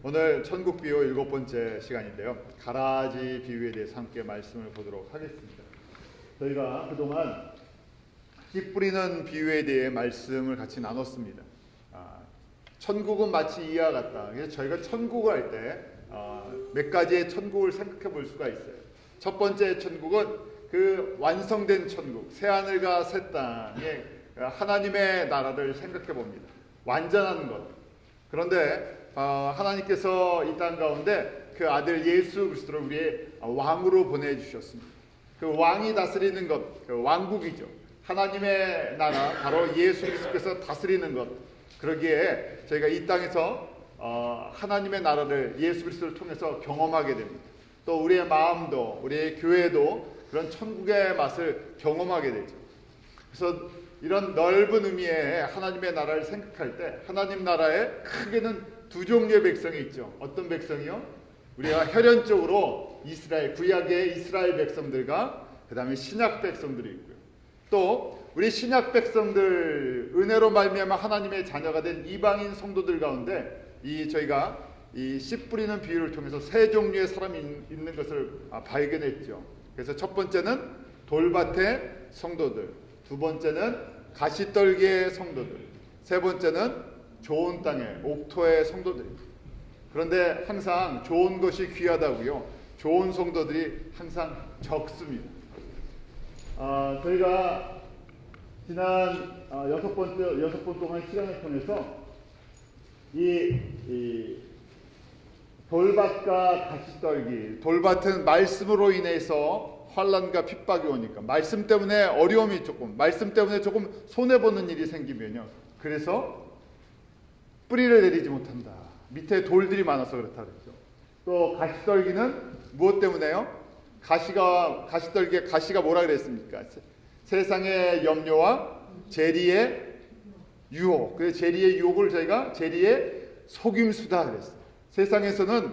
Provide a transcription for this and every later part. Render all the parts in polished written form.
오늘 천국 비유 7번째 시간인데요. 가라지 비유에 대해서 함께 말씀을 보도록 하겠습니다. 저희가 그동안 씨 뿌리는 비유에 대해 말씀을 같이 나눴습니다. 천국은 마치 이와 같다. 그래서 저희가 천국을 할 때 몇 가지의 천국을 생각해 볼 수가 있어요. 첫 번째 천국은 그 완성된 천국, 새하늘과 새 땅에 하나님의 나라를 생각해 봅니다. 완전한 것. 그런데 하나님께서 이 땅 가운데 그 아들 예수 그리스도를 우리의 왕으로 보내주셨습니다. 그 왕이 다스리는 것, 그 왕국이죠. 하나님의 나라, 바로 예수 그리스도께서 다스리는 것. 그러기에 저희가 이 땅에서 하나님의 나라를 예수 그리스도를 통해서 경험하게 됩니다. 또 우리의 마음도, 우리의 교회도 그런 천국의 맛을 경험하게 되죠. 그래서 이런 넓은 의미의 하나님의 나라를 생각할 때 하나님 나라에 크게는 두 종류의 백성이 있죠. 어떤 백성이요? 우리가 혈연적으로 이스라엘, 구약의 이스라엘 백성들과 그 다음에 신약 백성들이 있고요. 또 우리 신약 백성들, 은혜로 말미암아 하나님의 자녀가 된 이방인 성도들 가운데 저희가 이 씨 뿌리는 비유를 통해서 세 종류의 사람이 있는 것을 발견했죠. 그래서 첫 번째는 돌밭의 성도들, 두 번째는 가시떨기의 성도들, 세 번째는 좋은 땅의 옥토의 성도들입니다. 그런데 항상 좋은 것이 귀하다고요. 좋은 성도들이 항상 적습니다. 저희가 지난 6번 동안 시간을 통해서 이 돌밭과 가시떨기, 돌밭은 말씀으로 인해서 환난과 핍박이 오니까 말씀 때문에 어려움이 말씀 때문에 조금 손해보는 일이 생기면요. 그래서 뿌리를 내리지 못한다. 밑에 돌들이 많아서 그렇다 그랬죠. 또 가시떨기는 무엇 때문에요? 가시떨기에 가시가 뭐라 그랬습니까? 세상의 염려와 재리의 유혹. 그래서 재리의 유혹을 저희가 재리의 속임수다 그랬어요. 세상에서는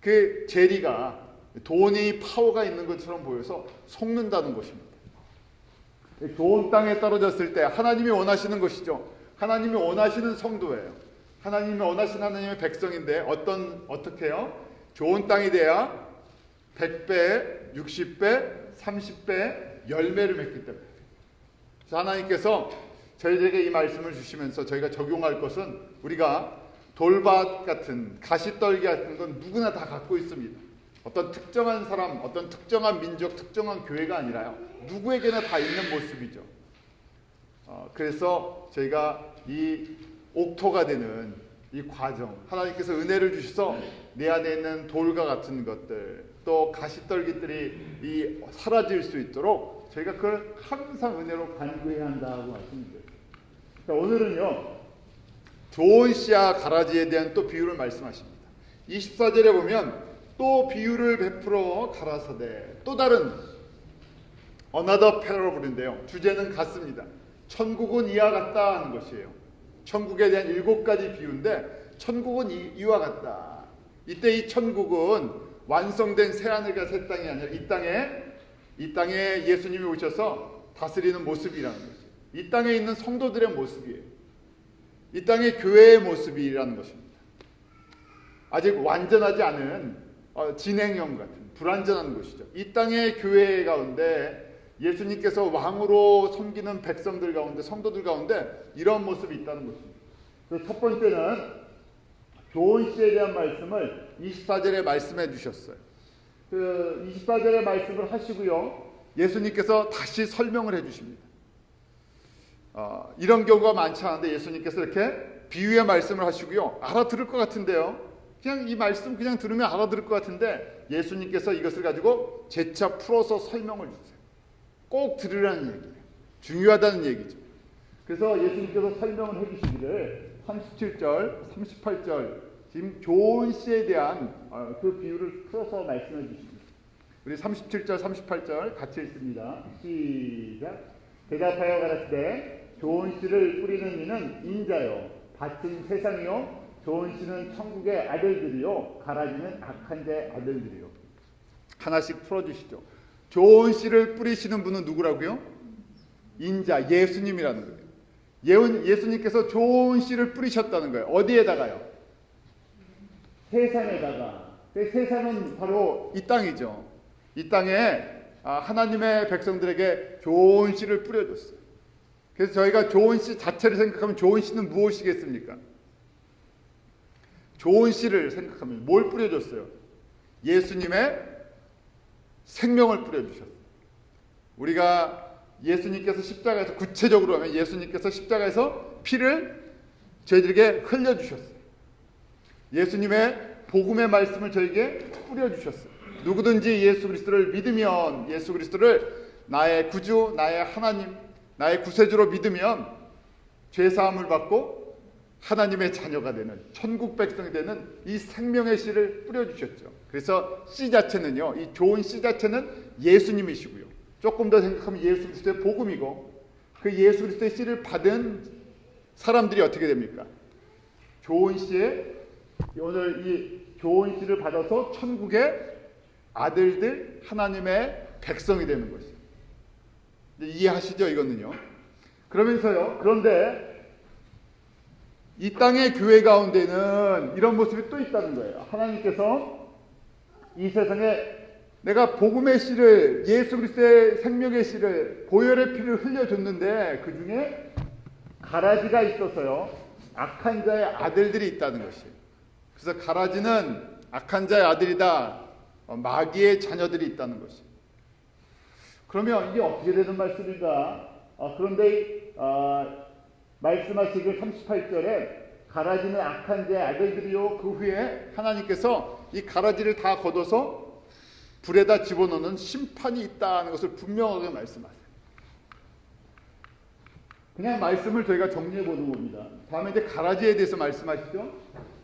그 재리가 돈이 파워가 있는 것처럼 보여서 속는다는 것입니다. 좋은 땅에 떨어졌을 때 하나님이 원하시는 것이죠. 하나님이 원하시는 성도예요. 하나님이 원하시는 하나님의 백성인데 어떻게 해요? 좋은 땅이 돼야 100배, 60배, 30배 열매를 맺기 때문에. 하나님께서 저희에게 이 말씀을 주시면서 저희가 적용할 것은 우리가 돌밭 같은 가시떨기 같은 건 누구나 다 갖고 있습니다. 어떤 특정한 사람, 어떤 특정한 민족, 특정한 교회가 아니라요. 누구에게나 다 있는 모습이죠. 그래서 저희가 이 옥토가 되는 이 과정, 하나님께서 은혜를 주셔서 내 안에 있는 돌과 같은 것들, 또 가시떨기들이 사라질 수 있도록 저희가 그걸 항상 은혜로 간구해야 한다고 말씀드려요. 오늘은요, 좋은 씨와 가라지에 대한 또 비유를 말씀하십니다. 24절에 보면 또 비유를 베풀어 가라사대, 또 다른 another parable인데요. 주제는 같습니다. 천국은 이와 같다 하는 것이에요. 천국에 대한 7가지 비유인데 천국은 이와 같다. 이때 이 천국은 완성된 새하늘과 새 땅이 아니라 이 땅에 예수님이 오셔서 다스리는 모습이라는 것이에요. 이 땅에 있는 성도들의 모습이에요. 이 땅의 교회의 모습이라는 것입니다. 아직 완전하지 않은 진행형 같은 불완전한 것이죠. 이 땅의 교회 가운데 예수님께서 왕으로 섬기는 백성들 가운데, 성도들 가운데 이런 모습이 있다는 것입니다. 그래서 첫 번째는 좋은 씨에 대한 말씀을 24절에 말씀해 주셨어요. 그 24절에 말씀을 하시고요, 예수님께서 다시 설명을 해 주십니다. 이런 경우가 많지 않은데 예수님께서 이렇게 비유의 말씀을 하시고요, 알아들을 것 같은데요, 그냥 이 말씀 그냥 들으면 알아들을 것 같은데 예수님께서 이것을 가지고 재차 풀어서 설명을 주세요. 꼭 들으라는 얘기예요. 중요하다는 얘기죠. 그래서 예수님께서 설명을 해주시기를 37절, 38절 지금 좋은 씨에 대한 그 비유를 풀어서 말씀해 주십니다. 우리 37절, 38절 같이 읽습니다. 시작. 대답하여 가라사대 좋은 씨를 뿌리는 이는 인자요, 밭은 세상이요, 좋은 씨는 천국의 아들들이요, 가라지는 악한 자의 아들들이요. 하나씩 풀어주시죠. 좋은 씨를 뿌리시는 분은 누구라고요? 인자, 예수님이라는 거예요. 예수님께서 좋은 씨를 뿌리셨다는 거예요. 어디에다가요? 세상에다가, 그 세상은 바로 이 땅이죠. 이 땅에 하나님의 백성들에게 좋은 씨를 뿌려줬어요. 그래서 저희가 좋은 씨 자체를 생각하면 좋은 씨는 무엇이겠습니까? 좋은 씨를 생각하면 뭘 뿌려줬어요? 예수님의 생명을 뿌려주셨어요. 우리가 예수님께서 십자가에서, 구체적으로 하면 예수님께서 십자가에서 피를 저희들에게 흘려주셨어요. 예수님의 복음의 말씀을 저에게 뿌려주셨어요. 누구든지 예수 그리스도를 믿으면, 예수 그리스도를 나의 구주, 나의 하나님, 나의 구세주로 믿으면 죄사함을 받고 하나님의 자녀가 되는, 천국 백성이 되는 이 생명의 씨를 뿌려주셨죠. 그래서 씨 자체는요, 이 좋은 씨 자체는 예수님이시고요, 조금 더 생각하면 예수 그리스도의 복음이고, 그 예수 그리스도의 씨를 받은 사람들이 어떻게 됩니까? 좋은 씨에, 오늘 이 좋은 씨를 받아서 천국의 아들들, 하나님의 백성이 되는 것이죠. 이해하시죠? 이거는요. 그러면서요, 그런데 이 땅의 교회 가운데는 이런 모습이 또 있다는 거예요. 하나님께서 이 세상에 내가 복음의 씨를, 예수 그리스도의 생명의 씨를, 보혈의 피를 흘려줬는데 그 중에 가라지가 있어서요, 악한 자의 아들들이 있다는 것이에요. 그래서 가라지는 악한 자의 아들이다, 마귀의 자녀들이 있다는 것이에요. 그러면 이게 어떻게 되는 말씀인가? 그런데 말씀하시길 38절에 가라지는 악한 자의 아들들이요, 그 후에 하나님께서 이 가라지를 다 걷어서 불에다 집어넣는 심판이 있다는 것을 분명하게 말씀하세요. 그냥 말씀을 저희가 정리해 보는 겁니다. 다음에 이제 가라지에 대해서 말씀하시죠.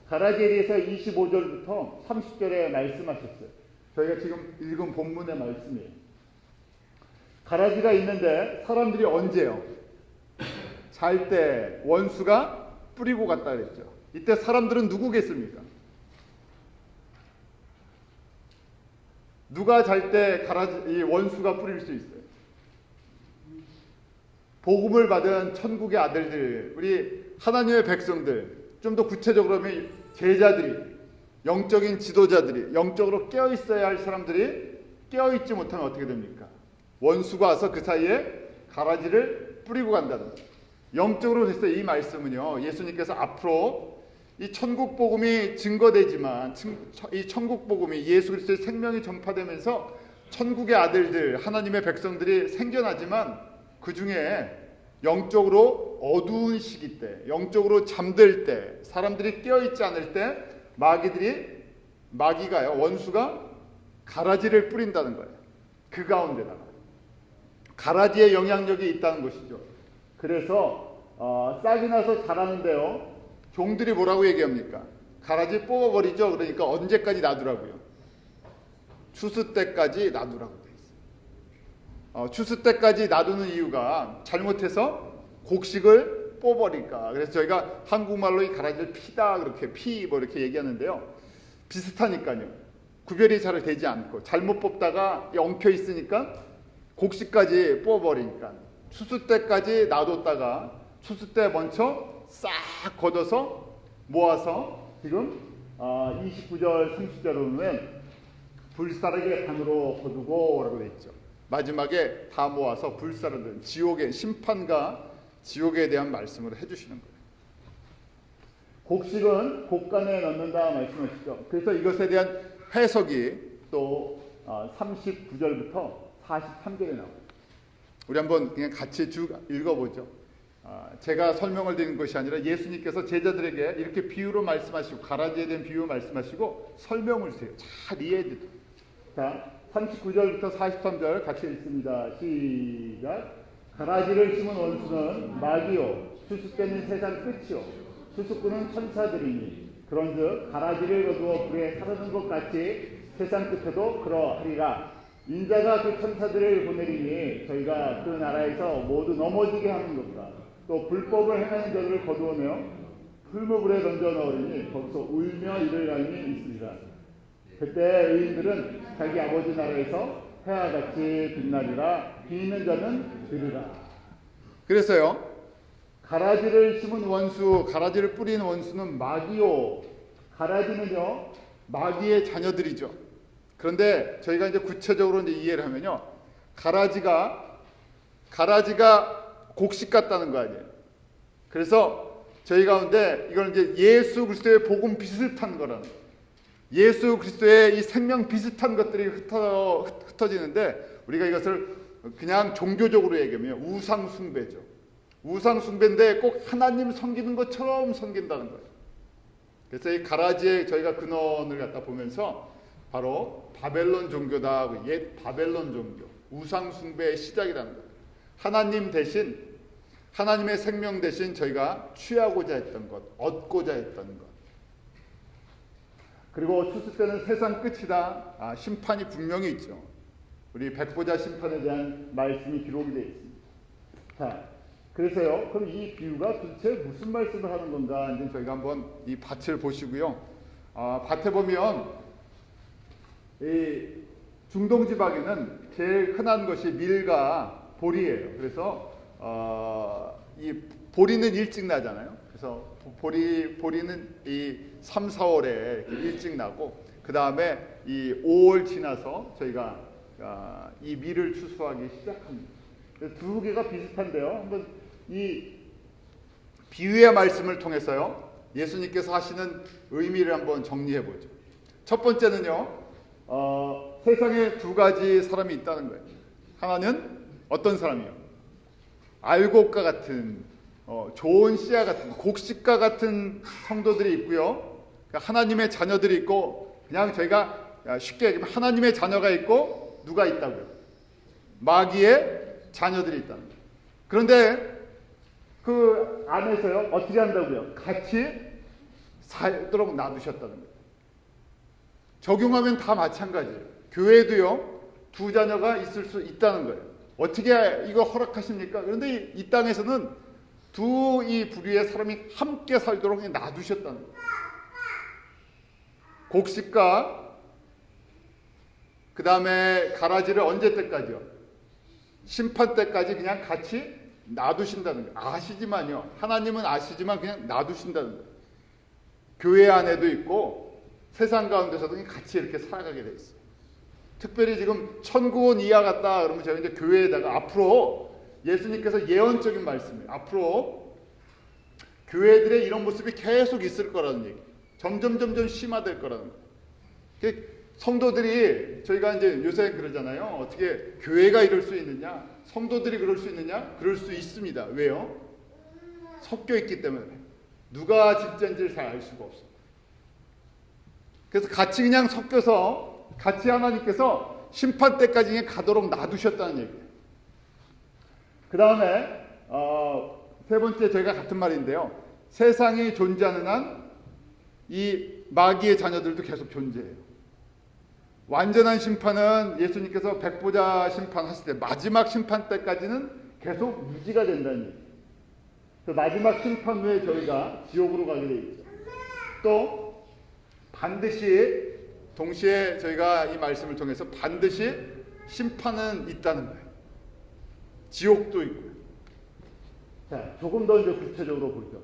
가라지에 대해서 25절부터 30절에 말씀하셨어요. 저희가 지금 읽은 본문의 말씀이에요. 가라지가 있는데 사람들이 언제요? 잘 때 원수가 뿌리고 갔다 그랬죠. 이때 사람들은 누구겠습니까? 누가 잘 때 이 원수가 뿌릴 수 있어요? 복음을 받은 천국의 아들들, 우리 하나님의 백성들, 좀 더 구체적으로 하면 제자들이, 영적인 지도자들이, 영적으로 깨어있어야 할 사람들이 깨어있지 못하면 어떻게 됩니까? 원수가 와서 그 사이에 가라지를 뿌리고 간다는 거예요. 영적으로 해서 이 말씀은요, 예수님께서 앞으로 이 천국 복음이 증거되지만, 이 천국 복음이 예수 그리스도의 생명이 전파되면서 천국의 아들들, 하나님의 백성들이 생겨나지만 그 중에 영적으로 어두운 시기 때, 영적으로 잠들 때, 사람들이 깨어있지 않을 때 마귀가요, 원수가 가라지를 뿌린다는 거예요. 그 가운데다가 가라지의 영향력이 있다는 것이죠. 그래서 싹이 나서 자라는데요, 종들이 뭐라고 얘기합니까? 가라지 뽑아버리죠. 그러니까 언제까지 놔두라고요? 추수 때까지 놔두라고 돼 있어요. 추수 때까지 놔두는 이유가 잘못해서 곡식을 뽑아버릴까. 그래서 저희가 한국말로 이 가라지를 피다, 그렇게 뭐 이렇게 얘기하는데요, 비슷하니까요. 구별이 잘 되지 않고 잘못 뽑다가 엉켜 있으니까 곡식까지 뽑아버리니까 추수 때까지 놔뒀다가 추수 때 먼저 싹 걷어서 모아서 지금 29절 30절에 보면 불사르게 반으로 거두고 라고 되어 있죠. 마지막에 다 모아서 불사르는 지옥의 심판과 지옥에 대한 말씀을 해주시는 거예요. 곡식은 곡간에 넣는다 말씀하시죠. 그래서 이것에 대한 해석이 또 39절부터 43절에 나옵니다. 우리 한번 그냥 같이 쭉 읽어보죠. 제가 설명을 드리는 것이 아니라 예수님께서 제자들에게 이렇게 비유로 말씀하시고, 가라지에 대한 비유 말씀하시고 설명을 주세요. 잘 이해해 주세요. 자, 39절부터 43절 같이 읽습니다. 시작. 가라지를 심은 원수는 마귀요, 추수 때는 세상 끝이요, 추수꾼은 천사들이니 그런즉 가라지를 거두어 불에 사르는 것 같이 세상 끝에도 그러하리라. 인자가 그 천사들을 보내리니 저희가 그 나라에서 모두 넘어지게 하는 것과 또 불법을 행하는 자들을 거두어내어 풀무불에 던져 넣으리니 거기서 울며 이를 날이 있으리라. 그때 의인들은 자기 아버지 나라에서 해와 같이 빛나리라. 귀 있는 자는 들으라. 그래서요, 가라지를 심은 원수, 가라지를 뿌리는 원수는 마귀요, 가라지는요, 마귀의 자녀들이죠. 그런데 저희가 이제 구체적으로 이제 이해를 하면요, 가라지가 곡식 같다는 거 아니에요. 그래서 저희 가운데 이걸 이제 예수 그리스도의 복음 비슷한 거라는 거예요. 예수 그리스도의 이 생명 비슷한 것들이 흩어지는데, 우리가 이것을 그냥 종교적으로 얘기하면 우상 숭배죠. 우상 숭배인데 꼭 하나님 섬기는 것처럼 섬긴다는 거예요. 그래서 이 가라지의 저희가 근원을 갖다 보면서 바로 바벨론 종교다, 옛 바벨론 종교, 우상 숭배의 시작이라는 거예요. 하나님 대신, 하나님의 생명 대신 저희가 취하고자 했던 것, 얻고자 했던 것. 그리고 추수 때는 세상 끝이다. 심판이 분명히 있죠. 우리 백보자 심판에 대한 말씀이 기록이 되어 있습니다. 자, 그래서요, 그럼 이 비유가 도대체 무슨 말씀을 하는 건가? 이제 저희가 한번 이 밭을 보시고요. 밭에 보면 이 중동 지방에는 제일 흔한 것이 밀과 보리예요. 그래서 이 보리는 일찍 나잖아요. 그래서 보리는 이 3, 4월에 일찍 나고, 그 다음에 이 5월 지나서 저희가 이 밀을 추수하기 시작합니다. 두 개가 비슷한데요. 한번 이 비유의 말씀을 통해서요, 예수님께서 하시는 의미를 한번 정리해 보죠. 첫 번째는요, 세상에 두 가지 사람이 있다는 거예요. 하나는 어떤 사람이요? 알곡과 같은, 좋은 씨앗 같은, 곡식과 같은 성도들이 있고요. 그러니까 하나님의 자녀들이 있고, 그냥 저희가 쉽게 얘기하면 하나님의 자녀가 있고, 누가 있다고요? 마귀의 자녀들이 있다는 거예요. 그런데 그 안에서요, 어떻게 한다고요? 같이 살도록 놔두셨다는 거예요. 적용하면 다 마찬가지예요. 교회도요, 두 자녀가 있을 수 있다는 거예요. 어떻게 이거 허락하십니까? 그런데 이 땅에서는 두 이 부류의 사람이 함께 살도록 놔두셨다는 거예요. 곡식과 그 다음에 가라지를 언제 때까지요? 심판 때까지 그냥 같이 놔두신다는 거예요. 아시지만요, 하나님은 아시지만 그냥 놔두신다는 거예요. 교회 안에도 있고 세상 가운데서도 같이 이렇게 살아가게 돼 있어요. 특별히 지금 천국은 이와 같다 그러면 제가 이제 교회에다가 앞으로 예수님께서 예언적인 말씀이에요. 앞으로 교회들의 이런 모습이 계속 있을 거라는 얘기. 점점 심화될 거라는 거예요. 성도들이, 저희가 이제 요새 그러잖아요. 어떻게 교회가 이럴 수 있느냐? 성도들이 그럴 수 있느냐? 그럴 수 있습니다. 왜요? 섞여 있기 때문에. 누가 진짜인지를 잘 알 수가 없어요. 그래서 같이 그냥 섞여서 같이 하나님께서 심판 때까지 그냥 가도록 놔두셨다는 얘기예요. 그 다음에 세 번째 저희가 같은 말인데요. 세상이 존재하는 한 이 마귀의 자녀들도 계속 존재해요. 완전한 심판은 예수님께서 백보자 심판하실 때 마지막 심판 때까지는 계속 유지가 된다는 얘기예요. 그 마지막 심판 후에 저희가 지옥으로 가게 돼 있죠. 또 반드시 동시에 저희가 이 말씀을 통해서 반드시 심판은 있다는 거예요. 지옥도 있고요. 자, 조금 더 이제 구체적으로 보죠.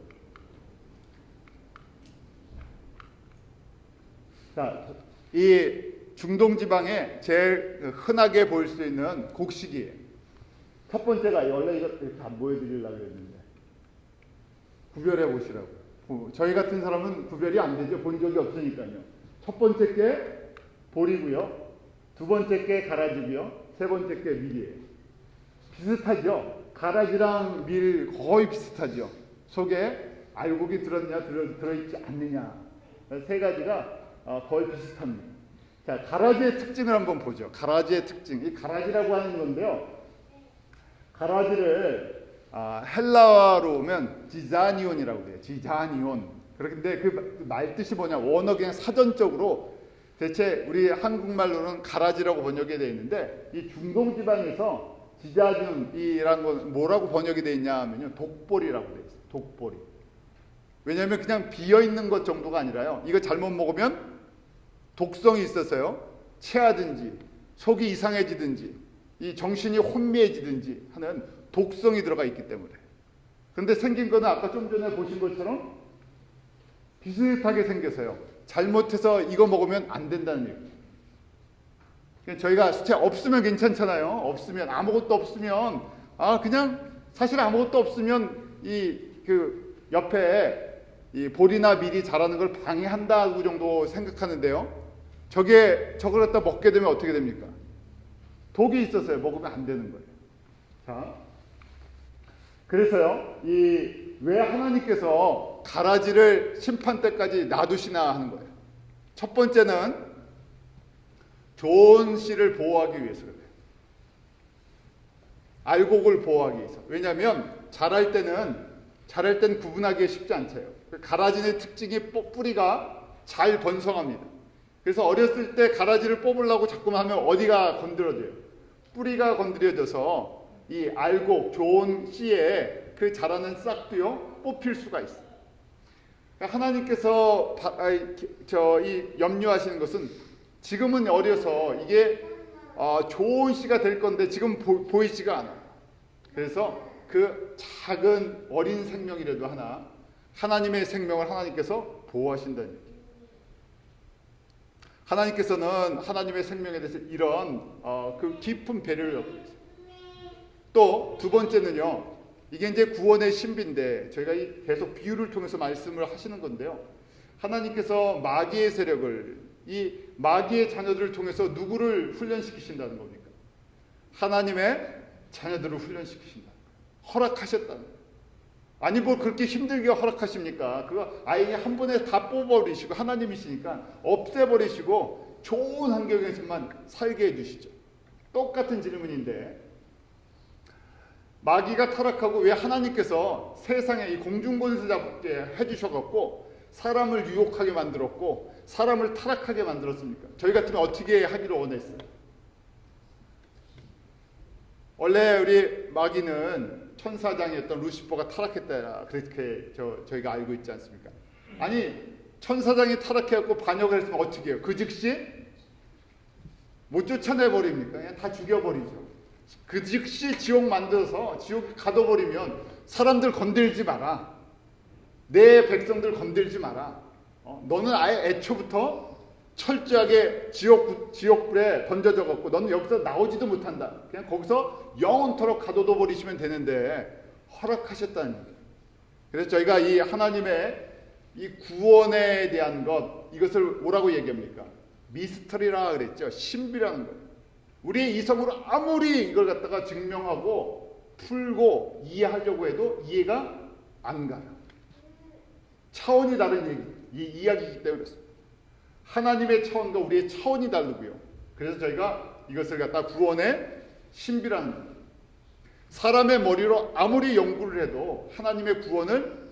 자, 이 중동 지방에 제일 흔하게 보일 수 있는 곡식이에요. 첫 번째가, 원래 이거 이렇게 안 보여드리려고 했는데 구별해 보시라고. 저희 같은 사람은 구별이 안 되죠. 본 적이 없으니까요. 첫 번째 게 보리고요, 두 번째 게 가라지고요, 세 번째 게 밀이에요. 비슷하죠? 가라지랑 밀 거의 비슷하죠? 속에 알곡이 들었냐 들어있지 않느냐, 세 가지가 거의 비슷합니다. 자, 가라지의 특징을 한번 보죠. 가라지의 특징. 이 가라지라고 하는 건데요, 가라지를 헬라어로 오면 지자니온이라고 돼요. 지자니온. 그런데 그 말 뜻이 뭐냐? 원어 그냥 사전적으로 대체 우리 한국말로는 가라지라고 번역이 되어 있는데, 이 중동 지방에서 지자니온이라는 건 뭐라고 번역이 되어 있냐 하면요, 독보리라고 되어 있어요. 독보리. 왜냐하면 그냥 비어 있는 것 정도가 아니라요, 이거 잘못 먹으면 독성이 있어서요, 체하든지 속이 이상해지든지 이 정신이 혼미해지든지 하는 독성이 들어가 있기 때문에. 그런데 생긴 거는 아까 좀 전에 보신 것처럼 비슷하게 생겨서요, 잘못해서 이거 먹으면 안 된다는 얘기예요. 그러니까 저희가 수채 없으면 괜찮잖아요. 없으면, 아무것도 없으면, 그냥 사실 아무것도 없으면 그 옆에 이 보리나 밀이 자라는 걸 방해한다고 정도 생각하는데요. 저걸 갖다 먹게 되면 어떻게 됩니까? 독이 있어서요. 먹으면 안 되는 거예요. 자, 그래서요, 왜 하나님께서 가라지를 심판 때까지 놔두시나 하는 거예요. 첫 번째는 좋은 씨를 보호하기 위해서 그래요. 알곡을 보호하기 위해서. 왜냐하면 자랄 땐 구분하기 쉽지 않죠. 가라지의 특징이 뿌리가 잘 번성합니다. 그래서 어렸을 때 가라지를 뽑으려고 자꾸만 하면 어디가 건드려져요? 뿌리가 건드려져서 이 알곡, 좋은 씨에 그 자라는 싹도요 뽑힐 수가 있어요. 하나님께서 염려하시는 것은 지금은 어려서 이게 좋은 씨가 될 건데 지금 보이지가 않아요. 그래서 그 작은 어린 생명이라도 하나님의 생명을 하나님께서 보호하신다는 얘기예요. 하나님께서는 하나님의 생명에 대해서 이런 그 깊은 배려를 갖고 계세요. 또 두 번째는요, 이게 이제 구원의 신비인데 저희가 계속 비유를 통해서 말씀을 하시는 건데요. 하나님께서 마귀의 세력을, 이 마귀의 자녀들을 통해서 누구를 훈련시키신다는 겁니까? 하나님의 자녀들을 훈련시키신다. 허락하셨다는 거예요. 아니 뭐 그렇게 힘들게 허락하십니까? 그거 아예 한 번에 다 뽑아버리시고, 하나님이시니까 없애버리시고 좋은 환경에서만 살게 해주시죠. 똑같은 질문인데, 마귀가 타락하고 왜 하나님께서 세상에 이 공중권세 잡게 해주셔갖고 사람을 유혹하게 만들었고 사람을 타락하게 만들었습니까? 저희 같으면 어떻게 하기를 원했어요? 원래 우리 마귀는 천사장이었던 루시퍼가 타락했다, 그렇게 저희가 알고 있지 않습니까? 아니 천사장이 타락해갖고 반역을 했으면 어떻게 해요? 그 즉시 못 쫓아내버립니까? 그냥 다 죽여버리죠. 그 즉시 지옥 만들어서 지옥에 가둬버리면 사람들 건들지 마라. 내 백성들 건들지 마라. 너는 아예 애초부터 철저하게 지옥불에 던져져 갖고 너는 여기서 나오지도 못한다. 그냥 거기서 영원토록 가둬둬 버리시면 되는데 허락하셨다는 얘기예요. 그래서 저희가 이 하나님의 이 구원에 대한 이것을 뭐라고 얘기합니까? 미스터리라 그랬죠. 신비라는 거예요. 우리의 이성으로 아무리 이걸 갖다가 증명하고 풀고 이해하려고 해도 이해가 안 가요. 차원이 다른 이야기이기 때문에 그렇습니다. 하나님의 차원과 우리의 차원이 다르고요. 그래서 저희가 이것을 갖다 구원의 신비라는 거예요. 사람의 머리로 아무리 연구를 해도 하나님의 구원을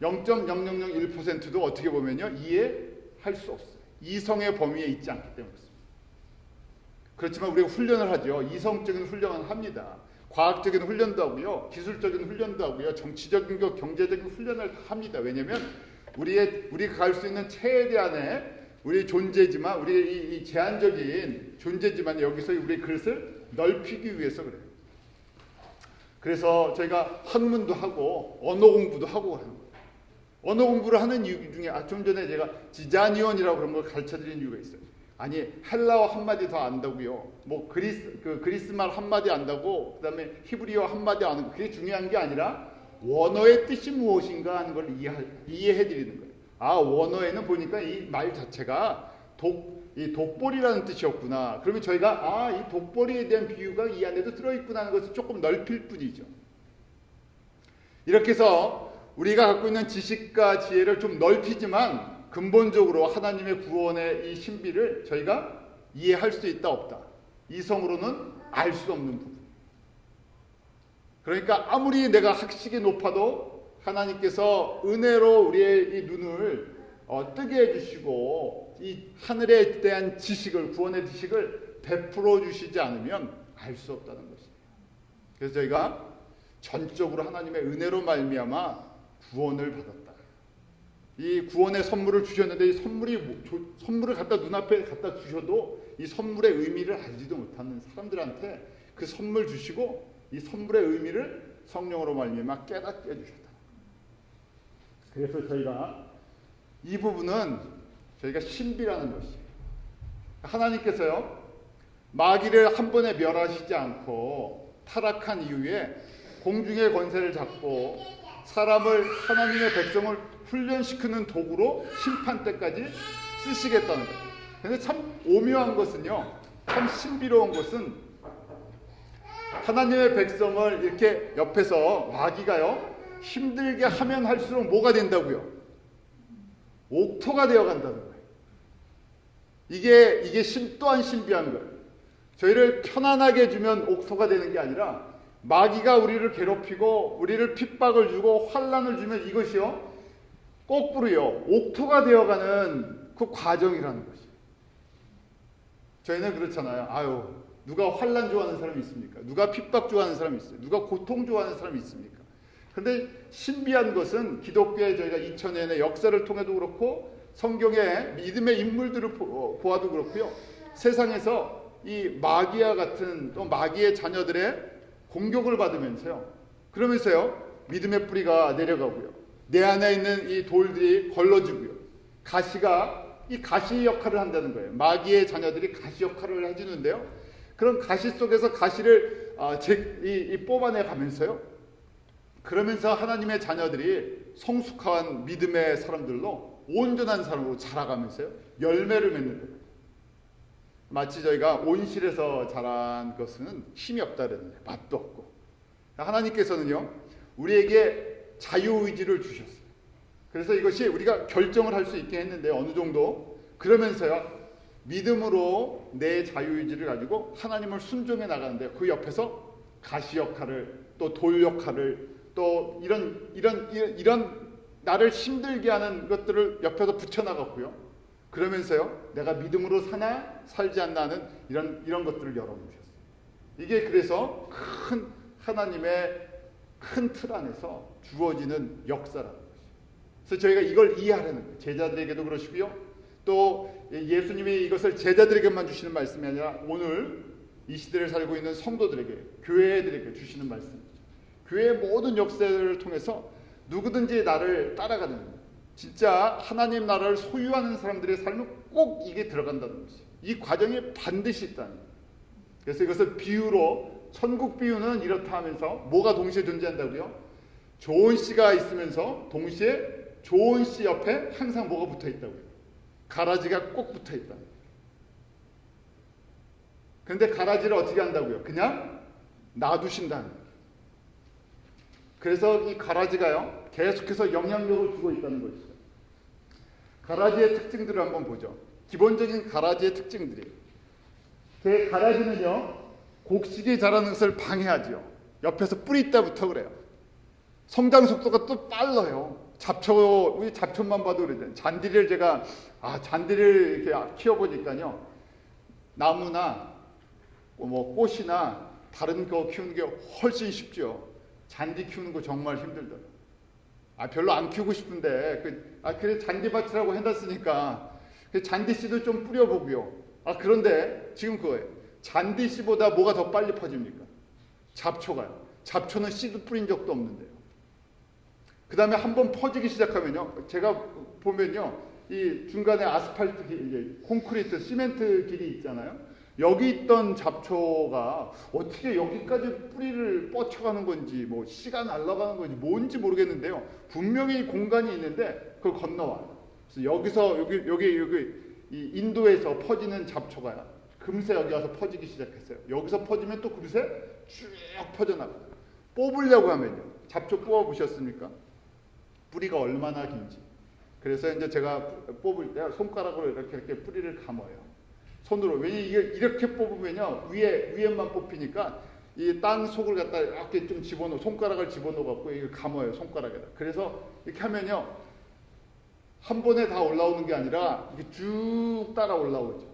0.0001%도 어떻게 보면요 이해할 수 없어요. 이성의 범위에 있지 않기 때문에 그렇습니다. 그렇지만 우리가 훈련을 하죠. 이성적인 훈련을 합니다. 과학적인 훈련도 하고요, 기술적인 훈련도 하고요, 정치적인 것, 경제적인 훈련을 합니다. 왜냐하면 우리가 갈 수 있는 최대한의 우리 존재지만, 우리 이 제한적인 존재지만 여기서 우리 그릇을 넓히기 위해서 그래요. 그래서 저희가 학문도 하고 언어 공부도 하고 하는 거예요. 언어 공부를 하는 이유 중에 좀 전에 제가 지자니온이라고 그런 걸 가르쳐드린 이유가 있어요. 아니 헬라어 한마디 더 안다고요. 뭐 그리스말 한마디 안다고 그다음에 히브리어 한마디 아는 거, 그게 중요한 게 아니라 원어의 뜻이 무엇인가 하는 걸 이해해 드리는 거예요. 원어에는 보니까 이 말 자체가 독보리라는 뜻이었구나. 그러면 저희가 이 독보리에 대한 비유가 이 안에도 들어있구나 하는 것을 조금 넓힐 뿐이죠. 이렇게 해서 우리가 갖고 있는 지식과 지혜를 좀 넓히지만 근본적으로 하나님의 구원의 이 신비를 저희가 이해할 수 있다 없다, 이성으로는 알 수 없는 부분. 그러니까 아무리 내가 학식이 높아도 하나님께서 은혜로 우리의 이 눈을 뜨게 해주시고 이 하늘에 대한 지식을, 구원의 지식을 베풀어 주시지 않으면 알 수 없다는 것입니다. 그래서 저희가 전적으로 하나님의 은혜로 말미암아 구원을 받았다. 이 구원의 선물을 주셨는데 이 선물을 갖다 눈앞에 갖다 주셔도 이 선물의 의미를 알지도 못하는 사람들한테 그 선물 주시고 이 선물의 의미를 성령으로 말미암아 깨닫게 해주셨다. 그래서 저희가 이 부분은 저희가 신비라는 것이. 하나님께서요, 마귀를 한 번에 멸하시지 않고 타락한 이후에 공중의 권세를 잡고 사람을, 하나님의 백성을 훈련시키는 도구로 심판 때까지 쓰시겠다는 거예요. 근데 참 오묘한 것은요, 참 신비로운 것은 하나님의 백성을 이렇게 옆에서 마귀가요 힘들게 하면 할수록 뭐가 된다고요? 옥토가 되어 간다는 거예요. 이게 또한 신비한 거예요. 저희를 편안하게 해주면 옥토가 되는 게 아니라 마귀가 우리를 괴롭히고 우리를 핍박을 주고 환난을 주면 이것이요 거꾸로요 옥토가 되어가는 그 과정이라는 것이에요. 저희는 그렇잖아요. 아유, 누가 환난 좋아하는 사람이 있습니까? 누가 핍박 좋아하는 사람이 있어요? 누가 고통 좋아하는 사람이 있습니까? 그런데 신비한 것은 기독교의 저희가 2000년의 역사를 통해도 그렇고 성경의 믿음의 인물들을 보아도 그렇고요. 세상에서 이 마귀와 같은 또 마귀의 자녀들의 공격을 받으면서요. 그러면서요. 믿음의 뿌리가 내려가고요. 내 안에 있는 이 돌들이 걸러지고요. 이 가시 역할을 한다는 거예요. 마귀의 자녀들이 가시 역할을 해주는데요. 그런 가시 속에서 가시를 뽑아내 가면서요. 그러면서 하나님의 자녀들이 성숙한 믿음의 사람들로 온전한 사람으로 자라가면서요. 열매를 맺는 거예요. 마치 저희가 온실에서 자란 것은 힘이 없다 그랬는데 맛도 없고, 하나님께서는요 우리에게 자유의지를 주셨어요. 그래서 이것이 우리가 결정을 할 수 있게 했는데 어느 정도 그러면서요 믿음으로 내 자유의지를 가지고 하나님을 순종해 나가는데 그 옆에서 가시 역할을 또 돌 역할을 또 이런 나를 힘들게 하는 것들을 옆에서 붙여나갔고요. 그러면서요 내가 믿음으로 사나 살지 않나 하는 이런 것들을 열어주셨어요. 이게 그래서 큰 하나님의 큰 틀 안에서 주어지는 역사라는 것이죠. 그래서 저희가 이걸 이해하려는 거예요. 제자들에게도 그러시고요. 또 예수님이 이것을 제자들에게만 주시는 말씀이 아니라 오늘 이 시대를 살고 있는 성도들에게, 교회들에게 주시는 말씀이죠. 교회의 모든 역사를 통해서 누구든지 나를 따라가는 거예요. 진짜 하나님 나라를 소유하는 사람들의 삶은 꼭 이게 들어간다는 것이에요. 이 과정이 반드시 있다는 거예요. 그래서 이것을 비유로, 천국 비유는 이렇다 하면서 뭐가 동시에 존재한다고요? 좋은 씨가 있으면서 동시에 좋은 씨 옆에 항상 뭐가 붙어 있다고요? 가라지가 꼭 붙어 있다. 그런데 가라지를 어떻게 한다고요? 그냥 놔두신다는 거예요. 그래서 이 가라지가요 계속해서 영향력을 주고 있다는 것이죠. 가라지의 특징들을 한번 보죠. 기본적인 가라지의 특징들이, 가라지는요 곡식이 자라는 것을 방해하죠. 옆에서 뿌리 있다부터 그래요. 성장 속도가 또 빨라요. 우리 잡초만 봐도 그러죠. 잔디를 잔디를 이렇게 키워보니까요, 나무나 뭐 꽃이나 다른 거 키우는 게 훨씬 쉽죠. 잔디 키우는 거 정말 힘들더라고요. 별로 안 키우고 싶은데 그래 잔디밭이라고 해놨으니까 잔디씨도 좀 뿌려보고요. 그런데 지금 그거예요. 잔디씨보다 뭐가 더 빨리 퍼집니까? 잡초가요. 잡초는 씨도 뿌린 적도 없는데요. 그 다음에 한번 퍼지기 시작하면요, 제가 보면요, 이 중간에 아스팔트 길, 콘크리트, 시멘트 길이 있잖아요. 여기 있던 잡초가 어떻게 여기까지 뿌리를 뻗쳐가는 건지, 뭐 씨가 날아가는 건지 뭔지 모르겠는데요. 분명히 공간이 있는데 그걸 건너와요. 그래서 여기서 여기 이 인도에서 퍼지는 잡초가 금세 여기 와서 퍼지기 시작했어요. 여기서 퍼지면 또 금세 쭉 퍼져나가요. 뽑으려고 하면요, 잡초 뽑아보셨습니까? 뿌리가 얼마나 긴지. 그래서 이제 제가 뽑을 때 손가락으로 이렇게 뿌리를 감아요. 손으로. 왜냐면 이게 이렇게 뽑으면요, 위에만 뽑히니까 이 땅 속을 갖다 이렇게 좀 손가락을 집어넣어 갖고 이걸 감아요, 손가락에다. 그래서 이렇게 하면요, 한 번에 다 올라오는 게 아니라 이렇게 쭉 따라 올라오죠.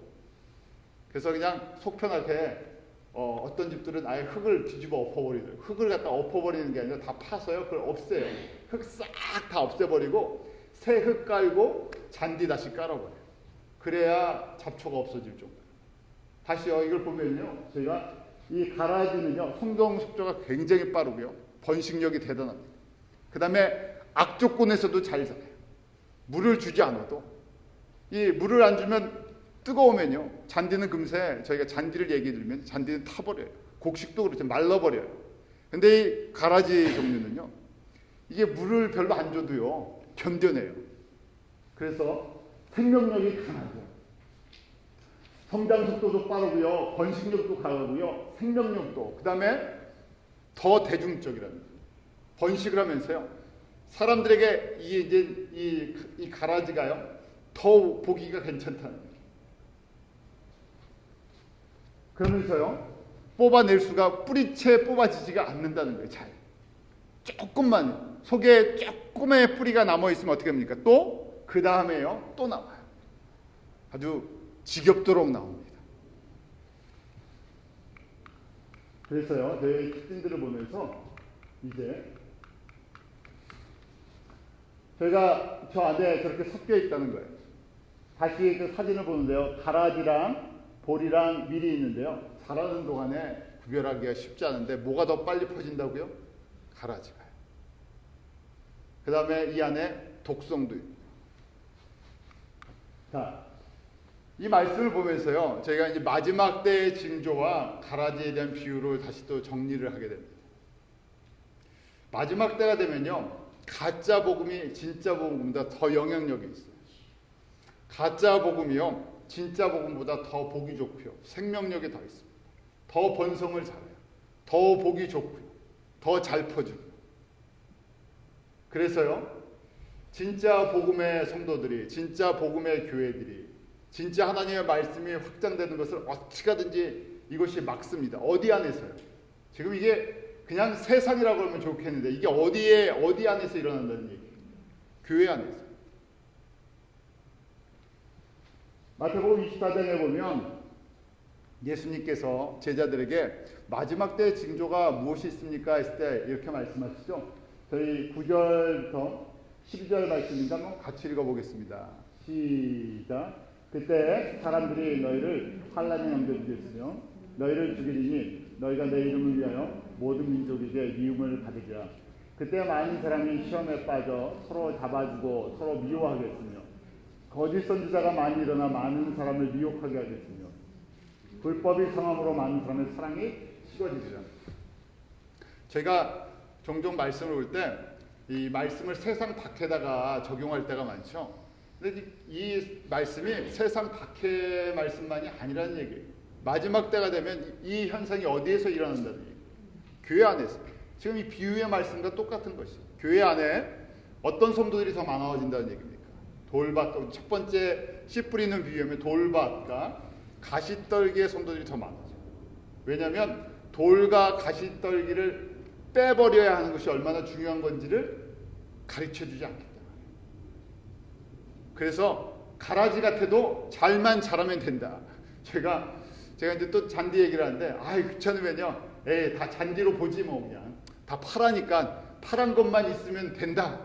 그래서 그냥 속 편하게 어떤 집들은 아예 흙을 뒤집어 엎어버리더라고요. 흙을 갖다 엎어버리는 게 아니라 다 파서요, 그걸 없애요. 흙 싹 다 없애버리고 새 흙 깔고 잔디 다시 깔아버려요. 그래야 잡초가 없어질 정도. 다시요, 이걸 보면요, 저희가 이 가라지는요, 성장 속도가 굉장히 빠르고요, 번식력이 대단합니다. 그 다음에 악조건에서도 잘 자라요. 물을 주지 않아도 이 물을 안 주면 뜨거우면요, 잔디는 금세, 저희가 잔디를 얘기해 드리면 잔디는 타버려요. 곡식도 그렇죠. 말라버려요. 근데 이 가라지 종류는요, 이게 물을 별로 안 줘도요 견뎌내요. 그래서 생명력이 강하죠. 성장 속도도 빠르고요, 번식력도 강하고요, 생명력도, 그 다음에 더 대중적이라는 거예요. 번식을 하면서요, 사람들에게 이 가라지가요 더 보기가 괜찮다는 거예요. 그러면서요, 뽑아낼 수가 뿌리채 뽑아지지가 않는다는 거예요. 잘 조금만 속에 조금의 뿌리가 남아 있으면 어떻게 합니까? 또 그 다음에요 또 나와요. 아주 지겹도록 나옵니다. 그래서요, 저희 특징들을 보면서 이제 저희가 저 안에 저렇게 섞여 있다는 거예요. 다시 그 사진을 보는데요, 가라지랑 볼이랑 밀이 있는데요, 자라는 동안에 구별하기가 쉽지 않은데 뭐가 더 빨리 퍼진다고요? 가라지가요. 그 다음에 이 안에 독성도 있고. 자, 이 말씀을 보면서요, 저희가 이제 마지막 때의 징조와 가라지에 대한 비유를 다시 또 정리를 하게 됩니다. 마지막 때가 되면요, 가짜 복음이 진짜 복음보다 더 영향력이 있어요. 가짜 복음이요, 진짜 복음보다 더 보기 좋고요, 생명력이 더 있습니다. 더 번성을 잘해요. 더 보기 좋고요, 더 잘 퍼지고. 그래서요, 진짜 복음의 성도들이, 진짜 복음의 교회들이, 진짜 하나님의 말씀이 확장되는 것을 어떻게 하든지 이것이 막습니다. 어디 안에서요? 지금 이게 그냥 세상이라고 하면 좋겠는데 이게 어디 안에서 일어난다는 얘기예요? 교회 안에서. 마태복음 24장에 보면 예수님께서 제자들에게 마지막 때의 징조가 무엇이 있습니까? 했을 때 이렇게 말씀하시죠. 저희 9절부터 12절 말씀인가 한번 같이 읽어보겠습니다. 시작. 그때 사람들이 너희를 환난에 넘겨주겠으며 너희를 죽이리니 너희가 내 이름을 위하여 모든 민족에게 미움을 받으리라. 그때 많은 사람이 시험에 빠져 서로 잡아주고 서로 미워하겠으며 거짓 선지자가 많이 일어나 많은 사람을 미혹하게 하겠으며 불법이 성함으로 많은 사람의 사랑이 식어지리라. 제가 종종 말씀을 볼 때 이 말씀을 세상 밖에다가 적용할 때가 많죠. 근데 이 말씀이 세상 밖의 말씀만이 아니라는 얘기예요. 마지막 때가 되면 이 현상이 어디에서 일어난다는 얘기예요? 교회 안에서. 지금 이 비유의 말씀과 똑같은 것이에요. 교회 안에 어떤 성도들이 더 많아진다는 얘기입니까? 돌밭, 첫 번째 씨 뿌리는 비유하면 돌밭과 가시떨기의 성도들이 더 많아져요. 왜냐하면 돌과 가시떨기를 빼버려야 하는 것이 얼마나 중요한 건지를 가르쳐주지 않기 때문에. 그래서 가라지 같아도 잘만 자라면 된다. 제가 이제 또 잔디 얘기를 하는데, 귀찮으면요, 다 잔디로 보지 뭐, 그냥 다 파라니까 파란 것만 있으면 된다.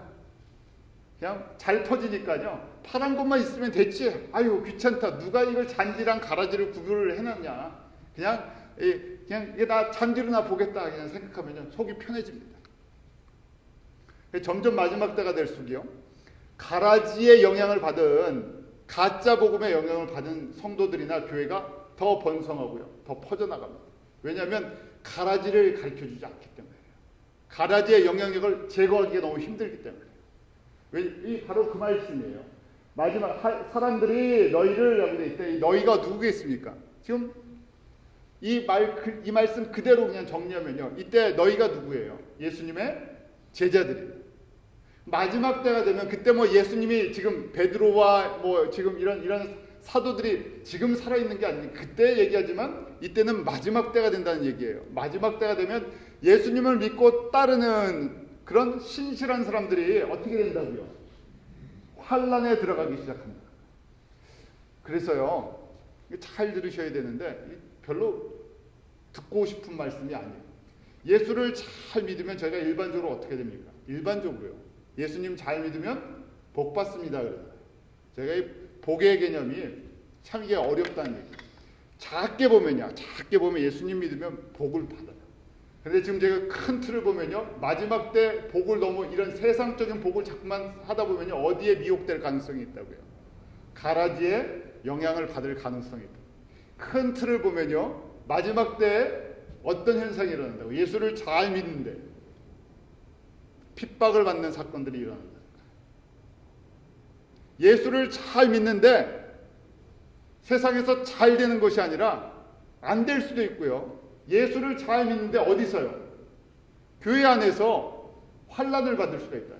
그냥 잘 퍼지니까요, 파란 것만 있으면 됐지. 귀찮다. 누가 이걸 잔디랑 가라지를 구별을 해놨냐. 그냥 나 잔디로 나 보겠다. 그냥 생각하면요, 속이 편해집니다. 점점 마지막 때가 될수록요, 가라지의 영향을 받은, 가짜 복음의 영향을 받은 성도들이나 교회가 더 번성하고요, 더 퍼져나갑니다. 왜냐하면 가라지를 가르쳐주지 않기 때문에요. 가라지의 영향력을 제거하기가 너무 힘들기 때문에요. 바로 그 말씀이에요. 마지막 사람들이 너희를 라고 돼 있대. 너희가 누구겠습니까? 지금 이 말씀 그대로 그냥 정리하면요, 이때 너희가 누구예요? 예수님의 제자들이에요. 마지막 때가 되면 그때 뭐 예수님이 지금 베드로와 뭐 지금 이런 사도들이 지금 살아있는 게 아니고 그때 얘기하지만 이때는 마지막 때가 된다는 얘기예요. 마지막 때가 되면 예수님을 믿고 따르는 그런 신실한 사람들이 어떻게 된다고요? 환난에 들어가기 시작합니다. 그래서요, 잘 들으셔야 되는데 별로 듣고 싶은 말씀이 아니에요. 예수를 잘 믿으면 저희가 일반적으로 어떻게 됩니까? 일반적으로요, 예수님 잘 믿으면 복 받습니다. 그래요. 제가 이 복의 개념이 참 이게 어렵다는 얘기예요. 작게 보면 예수님 믿으면 복을 받아요. 근데 지금 제가 큰 틀을 보면요, 마지막 때 복을 너무 이런 세상적인 복을 자꾸만 하다 보면요, 어디에 미혹될 가능성이 있다고요? 가라지의 영향을 받을 가능성이 있다. 큰 틀을 보면요, 마지막 때에 어떤 현상이 일어난다고? 예수를 잘 믿는데 핍박을 받는 사건들이 일어난다. 예수를 잘 믿는데 세상에서 잘 되는 것이 아니라 안 될 수도 있고요. 예수를 잘 믿는데 어디서요? 교회 안에서 환난을 받을 수가 있다.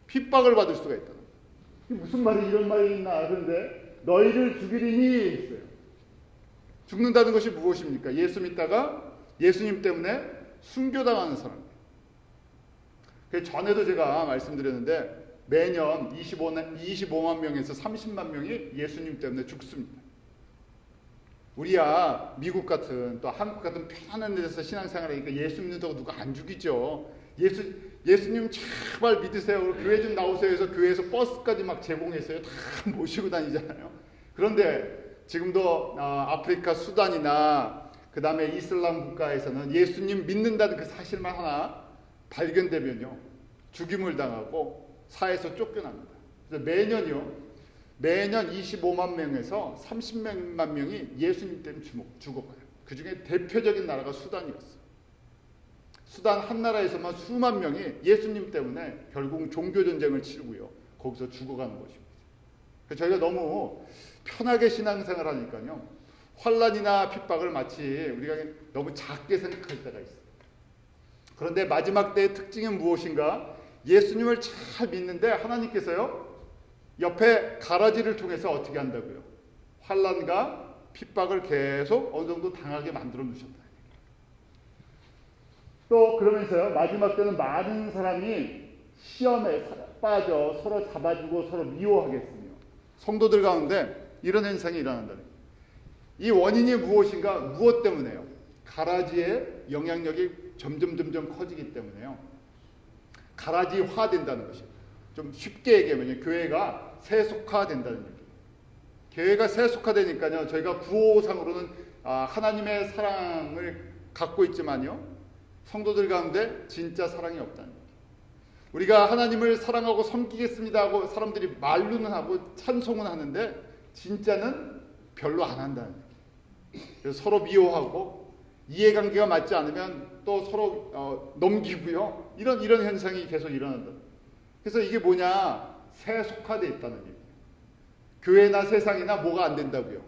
핍박을 받을 수가 있다. 무슨 말이 이런 말이 있나? 그런데 너희를 죽이리니 했어요. 죽는다는 것이 무엇입니까? 예수 믿다가 예수님 때문에 순교당하는 사람이에요. 그래서 전에도 제가 말씀드렸는데 매년 25만 명에서 30만 명이 예수님 때문에 죽습니다. 우리야 미국 같은 또 한국 같은 편안한 데서 신앙생활 하니까 예수 믿는다고 누가 안 죽이죠. 예수님 제발 믿으세요. 교회 좀 나오세요 해서 교회에서 버스까지 막 제공했어요. 다 모시고 다니잖아요. 그런데 지금도 아프리카 수단이나 그 다음에 이슬람 국가에서는 예수님 믿는다는 그 사실만 하나 발견되면요, 죽임을 당하고 사회에서 쫓겨납니다. 그래서 매년 25만 명에서 30만 명이 예수님 때문에 죽어가요. 그 중에 대표적인 나라가 수단이었어요. 수단 한 나라에서만 수만 명이 예수님 때문에 결국 종교전쟁을 치르고요, 거기서 죽어가는 것입니다. 그래서 저희가 너무 편하게 신앙생활 하니까요, 환난이나 핍박을 마치 우리가 너무 작게 생각할 때가 있어요. 그런데 마지막 때의 특징은 무엇인가? 예수님을 잘 믿는데 하나님께서요, 옆에 가라지를 통해서 어떻게 한다고요? 환난과 핍박을 계속 어느 정도 당하게 만들어 놓으셨다. 또 그러면서요, 마지막 때는 많은 사람이 시험에 빠져 서로 잡아주고 서로 미워하겠으며 성도들 가운데 이런 현상이 일어난다는 거예요. 이 원인이 무엇인가? 무엇 때문에요? 가라지의 영향력이 점점 커지기 때문에요. 가라지화된다는 것입니다. 좀 쉽게 얘기하면 교회가 세속화된다는 얘기예요. 교회가 세속화되니까요, 저희가 구호상으로는 하나님의 사랑을 갖고 있지만요, 성도들 가운데 진짜 사랑이 없다는 거예요. 우리가 하나님을 사랑하고 섬기겠습니다 하고 사람들이 말로는 하고 찬송은 하는데 진짜는 별로 안 한다는 거예요. 그래서 서로 미워하고 이해관계가 맞지 않으면 또 서로 넘기고요. 이런 현상이 계속 일어난다. 그래서 이게 뭐냐? 세속화되어 있다는 얘기예요. 교회나 세상이나 뭐가 안 된다고요?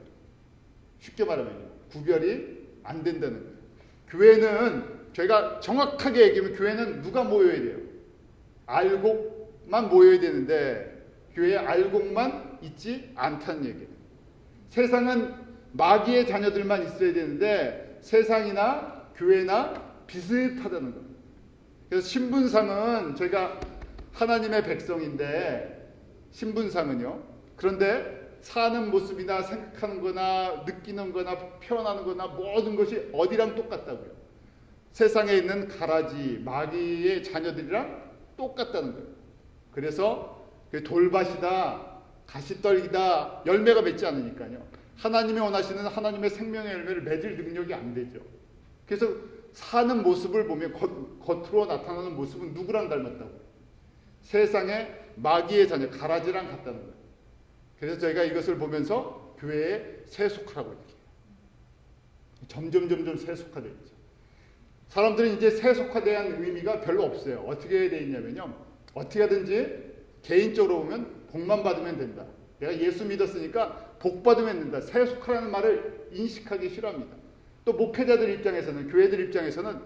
쉽게 말하면 구별이 안 된다는 거예요. 교회는 저희가 정확하게 얘기하면 교회는 누가 모여야 돼요? 알곡만 모여야 되는데 교회에 알곡만 있지 않다는 얘기예요. 세상은 마귀의 자녀들만 있어야 되는데 세상이나 교회나 비슷하다는 겁니다. 그래서 신분상은 저희가 하나님의 백성인데 신분상은요, 그런데 사는 모습이나 생각하는 거나 느끼는 거나 표현하는 거나 모든 것이 어디랑 똑같다고요? 세상에 있는 가라지 마귀의 자녀들이랑 똑같다는 거예요. 그래서 돌밭이다, 가시떨기다, 열매가 맺지 않으니까요, 하나님이 원하시는 하나님의 생명의 열매를 맺을 능력이 안 되죠. 그래서 사는 모습을 보면 겉으로 나타나는 모습은 누구랑 닮았다고? 세상의 마귀의 자녀 가라지랑 같다는 거예요. 그래서 저희가 이것을 보면서 교회에 세속화라고 얘기해요. 점점 세속화되어 있죠. 사람들은 이제 세속화에 대한 의미가 별로 없어요. 어떻게 되어 있냐면요, 어떻게 하든지 개인적으로 보면 복만 받으면 된다. 내가 예수 믿었으니까 복 받으면 된다. 세속화라는 말을 인식하기 싫어합니다. 또 목회자들 입장에서는, 교회들 입장에서는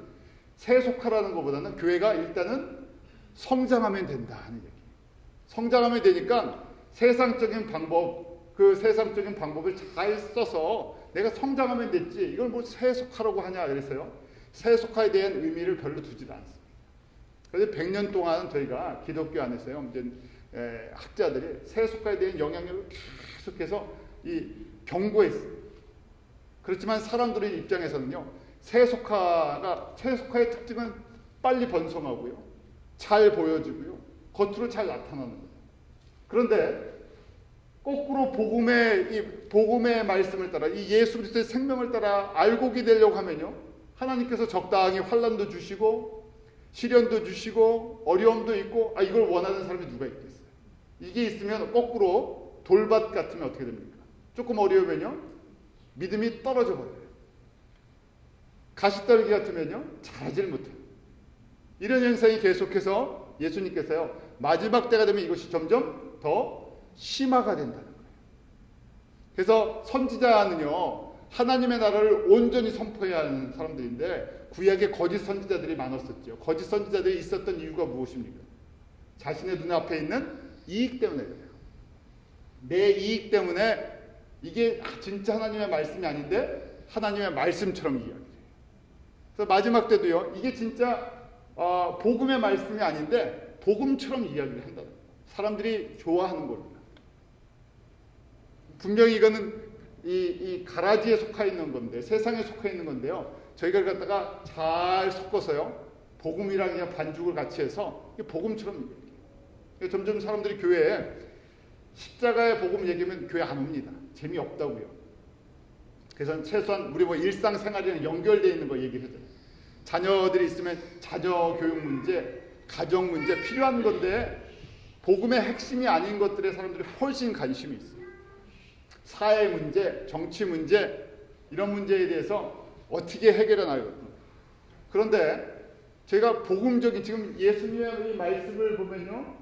세속화라는 것보다는 교회가 일단은 성장하면 된다 하는 얘기. 성장하면 되니까 세상적인 방법, 그 세상적인 방법을 잘 써서 내가 성장하면 됐지, 이걸 뭐 세속화라고 하냐 그래서요, 세속화에 대한 의미를 별로 두지도 않습니다. 그래서 100년 동안 저희가 기독교 안에서요, 이제 학자들이 세속화에 대한 영향력을 계속해서 경고했어요. 그렇지만 사람들의 입장에서는요, 세속화의 특징은 빨리 번성하고요, 잘 보여지고요, 겉으로 잘 나타나는 거예요. 그런데 거꾸로 복음의 말씀을 따라, 이 예수 그리스도의 생명을 따라 알곡이 되려고 하면요, 하나님께서 적당히 환난도 주시고 시련도 주시고 어려움도 있고, 이걸 원하는 사람이 누가 있겠어요? 이게 있으면 거꾸로 돌밭 같으면 어떻게 됩니까? 조금 어려우면요, 믿음이 떨어져 버려요. 가시떨기 같으면요, 자라질 못해요. 이런 현상이 계속해서 예수님께서요, 마지막 때가 되면 이것이 점점 더 심화가 된다는 거예요. 그래서 선지자는요, 하나님의 나라를 온전히 선포해야 하는 사람들인데 구약에 거짓 선지자들이 많았었죠. 거짓 선지자들이 있었던 이유가 무엇입니까? 자신의 눈앞에 있는 이익 때문에 그래요. 내 이익 때문에 이게 진짜 하나님의 말씀이 아닌데 하나님의 말씀처럼 이야기해요. 그래서 마지막 때도요, 이게 진짜 복음의 말씀이 아닌데 복음처럼 이야기를 한다는 거예요. 사람들이 좋아하는 겁니다. 분명히 이거는 이 가라지에 속해 있는 건데, 세상에 속해 있는 건데요, 저희가 갖다가 잘 섞어서요, 복음이랑 그냥 반죽을 같이 해서 복음처럼 얘기해요. 점점 사람들이 교회에 십자가의 복음 얘기하면 교회 안 옵니다. 재미없다고요. 그래서 최소한 우리 뭐 일상생활이랑 연결되어 있는 거 얘기하잖아요. 자녀들이 있으면 자녀 교육 문제, 가정 문제 필요한 건데 복음의 핵심이 아닌 것들에 사람들이 훨씬 관심이 있어요. 사회 문제, 정치 문제, 이런 문제에 대해서 어떻게 해결해 나가거든요. 그런데 제가 복음적인, 지금 예수님의 말씀을 보면요,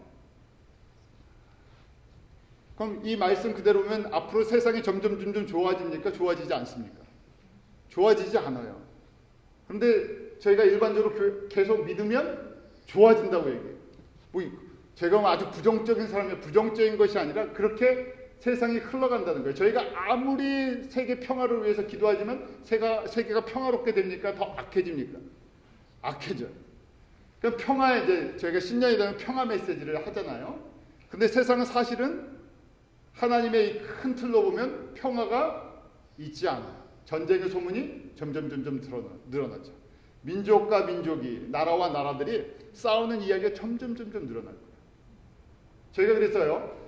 그럼 이 말씀 그대로 보면 앞으로 세상이 점점 좋아집니까? 좋아지지 않습니까? 좋아지지 않아요. 그런데 저희가 일반적으로 계속 믿으면 좋아진다고 얘기해요. 뭐 제가 아주 부정적인 사람이 부정적인 것이 아니라 그렇게 세상이 흘러간다는 거예요. 저희가 아무리 세계 평화를 위해서 기도하지만 세계가 평화롭게 됩니까? 더 악해집니까? 악해져요. 그럼 평화에 이제 저희가 신년이 되면 평화 메시지를 하잖아요. 근데 세상은 사실은 하나님의 이 큰 틀로 보면 평화가 있지 않아요. 전쟁의 소문이 점점 늘어나죠. 민족과 민족이, 나라와 나라들이 싸우는 이야기가 점점 늘어날 거예요. 저희가 그래서요,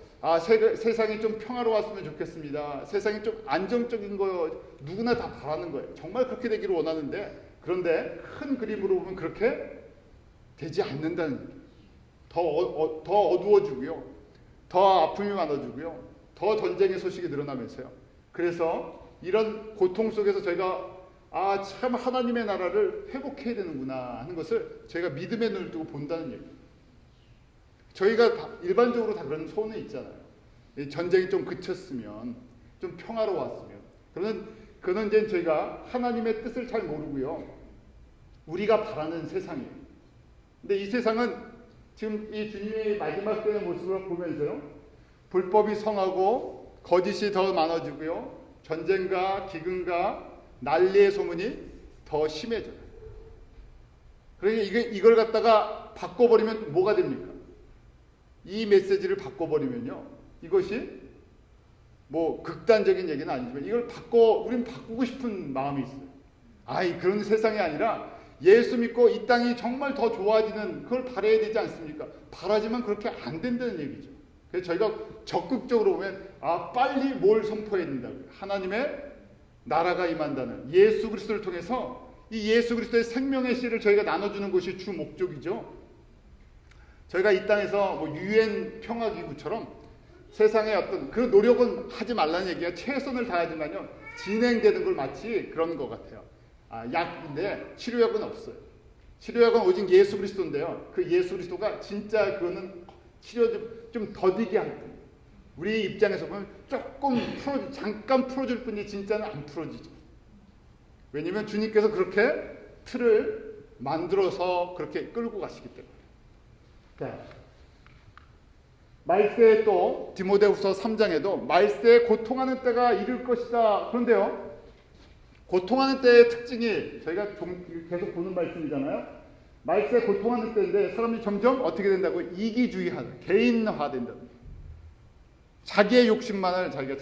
세상이 좀 평화로웠으면 좋겠습니다. 세상이 좀 안정적인 거 누구나 다 바라는 거예요. 정말 그렇게 되기를 원하는데, 그런데 큰 그림으로 보면 그렇게 되지 않는다는 얘기예요. 더 어두워지고요, 더 아픔이 많아지고요, 더 전쟁의 소식이 늘어나면서요. 그래서 이런 고통 속에서 저희가 참 하나님의 나라를 회복해야 되는구나 하는 것을 저희가 믿음의 눈을 두고 본다는 얘기예요. 저희가 일반적으로 다 그런 소원이 있잖아요. 전쟁이 좀 그쳤으면, 좀 평화로웠으면. 그런 이제 저희가 하나님의 뜻을 잘 모르고요, 우리가 바라는 세상이에요. 근데 이 세상은 지금 이 주님의 마지막 때의 모습을 보면서요, 불법이 성하고 거짓이 더 많아지고요, 전쟁과 기근과 난리의 소문이 더 심해져요. 그러니까 이걸 갖다가 바꿔버리면 뭐가 됩니까? 이 메시지를 바꿔버리면요, 이것이 뭐 극단적인 얘기는 아니지만 이걸 우린 바꾸고 싶은 마음이 있어요. 그런 세상이 아니라 예수 믿고 이 땅이 정말 더 좋아지는 그걸 바라야 되지 않습니까? 바라지만 그렇게 안 된다는 얘기죠. 그래서 저희가 적극적으로 보면 빨리 뭘 선포해야 된다고요. 하나님의 나라가 임한다는 예수 그리스도를 통해서 이 예수 그리스도의 생명의 씨를 저희가 나눠주는 것이 주 목적이죠. 저희가 이 땅에서 뭐 유엔 평화기구처럼 세상의 어떤 그 노력은 하지 말라는 얘기가 최선을 다하지만요, 진행되는 걸 마치 그런 것 같아요. 약인데 치료약은 없어요. 치료약은 오직 예수 그리스도인데요, 그 예수 그리스도가 진짜 그거는 치료 좀 더디게 할 뿐. 우리 입장에서 보면 조금 잠깐 풀어줄 뿐이 진짜는 안 풀어지죠. 왜냐하면 주님께서 그렇게 틀을 만들어서 그렇게 끌고 가시기 때문에. 자, 말세에 또 디모데후서 3장에도 말세에 고통하는 때가 이를 것이다. 그런데요, 고통하는 때의 특징이 저희가 좀 계속 보는 말씀이잖아요. 말세에 고통하는 때인데 사람이 점점 어떻게 된다고? 이기주의하다, 개인화된다. 자기의 욕심만을 자기가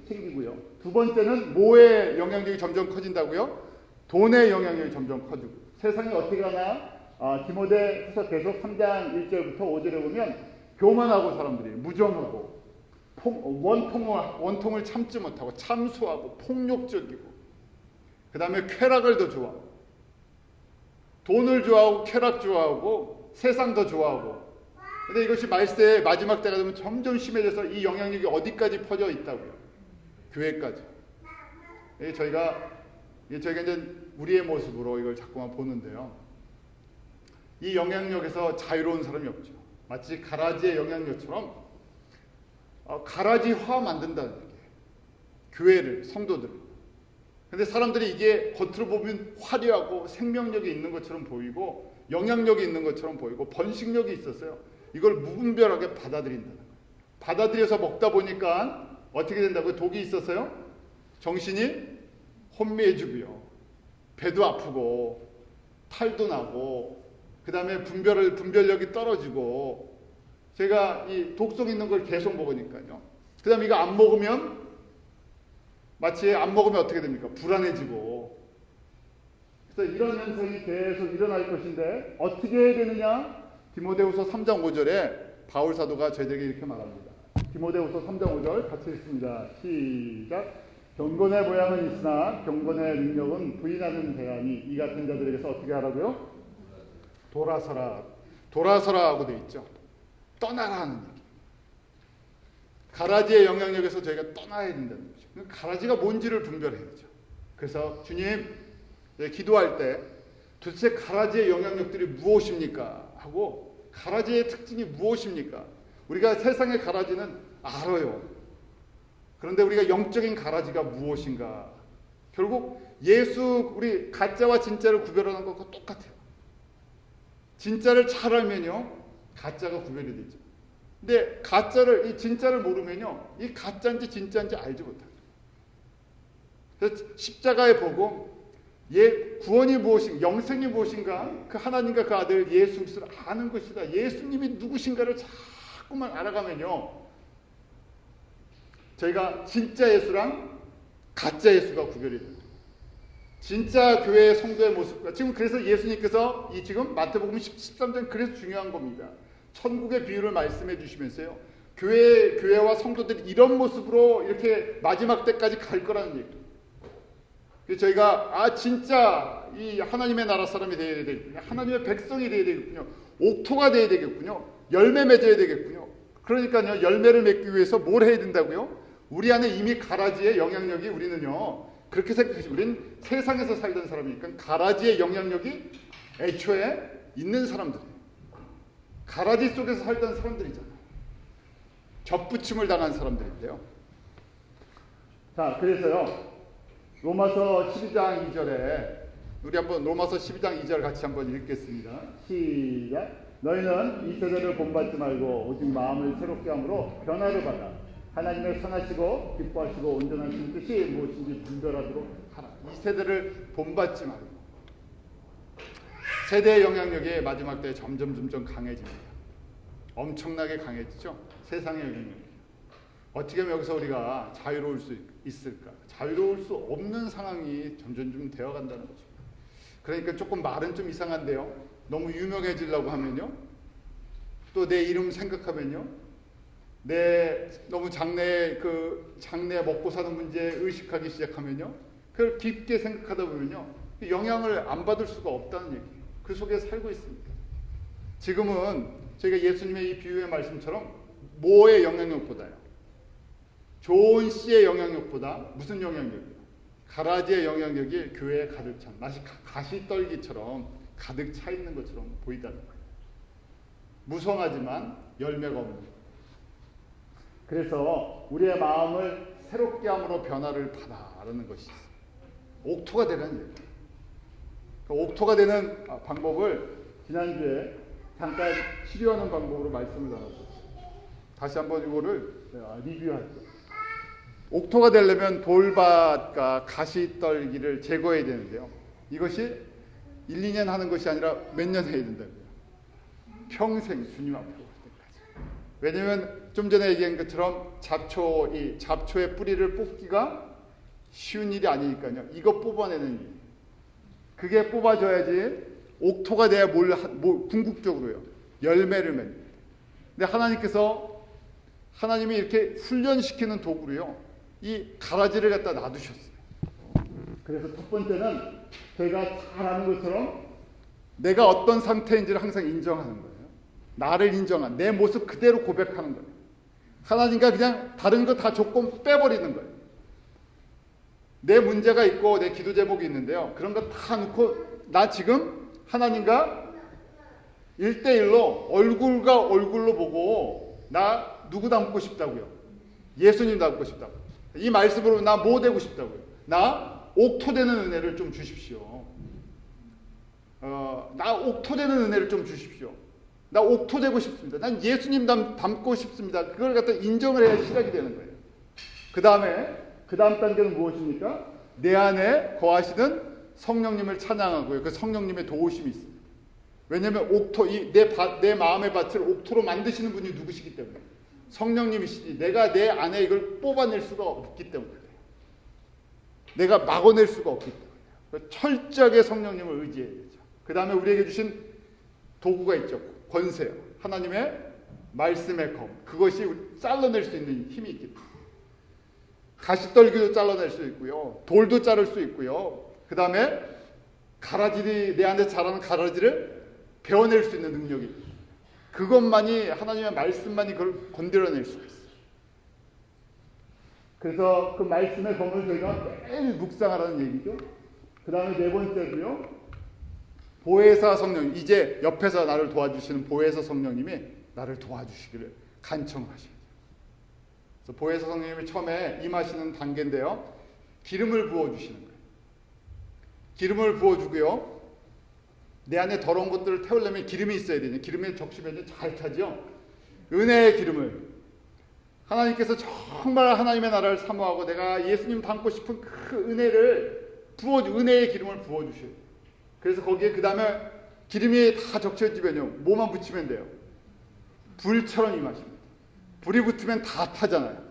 챙기고요. 두 번째는 뭐의 영향력이 점점 커진다고요? 돈의 영향력이 점점 커지고. 세상이 어떻게 가나? 디모데후서 계속 3장 1절부터 5절에 보면 교만하고 사람들이 무정하고 원통을 참지 못하고 참수하고 폭력적이고, 그 다음에 쾌락을 더 좋아하고, 돈을 좋아하고 쾌락 좋아하고 세상 더 좋아하고, 근데 이것이 말세의 마지막 때가 되면 점점 심해져서 이 영향력이 어디까지 퍼져 있다고요? 교회까지. 저희가 이제 우리의 모습으로 이걸 자꾸만 보는데요. 이 영향력에서 자유로운 사람이 없죠. 마치 가라지의 영향력처럼 가라지화 만든다는 얘기예요. 교회를, 성도들을. 근데 사람들이 이게 겉으로 보면 화려하고 생명력이 있는 것처럼 보이고 영향력이 있는 것처럼 보이고 번식력이 있었어요. 이걸 무분별하게 받아들인다는 거예요. 받아들여서 먹다 보니까 어떻게 된다고요? 독이 있었어요? 정신이 혼미해지고요. 배도 아프고 탈도 나고 그 다음에 분별력이 떨어지고 제가 이 독성 있는 걸 계속 먹으니까요. 그 다음에 이거 안 먹으면 마치 안 먹으면 어떻게 됩니까? 불안해지고. 그래서 이런 현상이 계속 일어날 것인데 어떻게 해야 되느냐? 디모데후서 3장 5절에 바울 사도가 저희들에게 이렇게 말합니다. 디모데후서 3장 5절 같이 읽습니다. 시작. 경건의 모양은 있으나 경건의 능력은 부인하는 대하니 이 같은 자들에게서 어떻게 하라고요? 돌아서라. 돌아서라 하고 되어 있죠. 떠나라 하는 얘기. 가라지의 영향력에서 저희가 떠나야 된다는 거죠. 가라지가 뭔지를 분별해야죠. 그래서 주님 기도할 때 도대체 가라지의 영향력들이 무엇입니까? 하고 가라지의 특징이 무엇입니까? 우리가 세상의 가라지는 알아요. 그런데 우리가 영적인 가라지가 무엇인가? 결국 우리 가짜와 진짜를 구별하는 것과 똑같아요. 진짜를 잘 알면요, 가짜가 구별이 되죠. 근데 이 진짜를 모르면요, 이 가짜인지 진짜인지 알지 못해요. 그래서 십자가에 보고 구원이 무엇인가, 영생이 무엇인가, 그 하나님과 그 아들 예수 그리스도를 아는 것이다. 예수님이 누구신가를 자꾸만 알아가면요, 저희가 진짜 예수랑 가짜 예수가 구별이 됩니다. 진짜 교회의 성도의 모습과 지금 그래서 예수님께서 지금 마태복음 13장 그래서 중요한 겁니다. 천국의 비유를 말씀해 주시면서요, 교회와 성도들이 이런 모습으로 이렇게 마지막 때까지 갈 거라는 얘기예요. 그래서 저희가 진짜 이 하나님의 나라 사람이 되어야 되겠군요. 하나님의 백성이 되어야 되겠군요. 옥토가 되어야 되겠군요. 열매 맺어야 되겠군요. 그러니까요, 열매를 맺기 위해서 뭘 해야 된다고요? 우리 안에 이미 가라지의 영향력이 우리는요, 그렇게 생각하시죠. 우리는 세상에서 살던 사람이니까 가라지의 영향력이 애초에 있는 사람들이에요. 가라지 속에서 살던 사람들이잖아요. 접붙임을 당한 사람들인데요. 자, 그래서요, 로마서 12장 2절에 우리 한번 로마서 12장 2절 같이 한번 읽겠습니다. 시작. 너희는 이 세대를 본받지 말고 오직 마음을 새롭게 함으로 변화를 받아 하나님의 선하시고 기뻐하시고 온전하신 뜻이 무엇인지 분별하도록 하라. 이 세대를 본받지 말고. 세대의 영향력이 마지막 때에 점점 강해집니다. 엄청나게 강해지죠. 세상의 영향력이. 어떻게 하면 여기서 우리가 자유로울 수 있을까? 자유로울 수 없는 상황이 점점 되어간다는 거죠. 그러니까 조금 말은 좀 이상한데요. 너무 유명해지려고 하면요, 또 내 이름 생각하면요, 너무 장래 먹고 사는 문제 의식하기 시작하면요, 그걸 깊게 생각하다 보면요, 영향을 안 받을 수가 없다는 얘기예요. 그 속에 살고 있습니다. 지금은 저희가 예수님의 이 비유의 말씀처럼 뭐의 영향력보다요, 좋은 씨의 영향력보다 무슨 영향력이요? 가라지의 영향력이 교회에 가득 찬, 마치 가시떨기처럼 가득 차 있는 것처럼 보이다는 거예요. 무성하지만 열매가 없는. 그래서 우리의 마음을 새롭게 함으로 변화를 받아라는 것이 있어요. 옥토가 되는 얘기예요. 그 옥토가 되는 방법을 지난주에 잠깐 치료하는 방법으로 말씀을 나눴어요. 다시 한번 이거를 리뷰하죠. 옥토가 되려면 돌밭과 가시떨기를 제거해야 되는데요, 이것이 1, 2년 하는 것이 아니라 몇 년 해야 된다고요. 평생 주님 앞으로 갈 때까지. 왜냐하면 좀 전에 얘기한 것처럼 잡초의 뿌리를 뽑기가 쉬운 일이 아니니까요. 이거 뽑아내는 일. 그게 뽑아져야지 옥토가 돼야 궁극적으로요, 열매를 맺는. 근데 하나님이 이렇게 훈련시키는 도구로요, 이 가라지를 갖다 놔두셨어요. 그래서 첫 번째는 저희가 잘 아는 것처럼 내가 어떤 상태인지를 항상 인정하는 거예요. 나를 인정한 내 모습 그대로 고백하는 거예요. 하나님과 그냥 다른 거 다 조건 빼버리는 거예요. 내 문제가 있고 내 기도 제목이 있는데요. 그런 거 다 놓고 나 지금 하나님과 1대1로 얼굴과 얼굴로 보고 나 누구 닮고 싶다고요? 예수님 닮고 싶다고. 이 말씀으로 나 뭐 되고 싶다고요? 나 옥토되는 은혜를 좀 주십시오. 나 옥토되는 은혜를 좀 주십시오. 나 옥토되고 싶습니다. 난 예수님 닮고 싶습니다. 그걸 갖다 인정을 해야 시작이 되는 거예요. 그 다음 단계는 무엇입니까? 내 안에 거하시는 성령님을 찬양하고요. 그 성령님의 도우심이 있습니다. 왜냐하면 옥토, 내 마음의 밭을 옥토로 만드시는 분이 누구시기 때문에 성령님이시지 내가 내 안에 이걸 뽑아낼 수가 없기 때문에 내가 막아낼 수가 없기 때문에 철저하게 성령님을 의지해야 되죠. 그 다음에 우리에게 주신 도구가 있죠. 권세요. 하나님의 말씀의 검. 그것이 잘라낼 수 있는 힘이 있기 때문에 가시떨기도 잘라낼 수 있고요. 돌도 자를 수 있고요. 그 다음에 가라지리 내 안에 자라는 가라지를 베어낼 수 있는 능력이 있고 그것만이 하나님의 말씀만이 그걸 건드려낼 수가 있어요. 그래서 그 말씀의 검을 저희가 매일 묵상하라는 얘기죠. 그 다음에 네 번째로요. 보혜사 성령, 이제 옆에서 나를 도와주시는 보혜사 성령님이 나를 도와주시기를 간청하십니다. 그래서 보혜사 성령님이 처음에 임하시는 단계인데요. 기름을 부어주시는 거예요. 기름을 부어주고요. 내 안에 더러운 것들을 태우려면 기름이 있어야 되냐. 기름에 적시면 잘 타죠. 은혜의 기름을 하나님께서 정말 하나님의 나라를 사모하고 내가 예수님 닮고 싶은 그 은혜의 기름을 부어주셔요. 그래서 거기에 그 다음에 기름이 다 적셔지면요. 뭐만 붙이면 돼요? 불처럼 임하십니다. 불이 붙으면 다 타잖아요.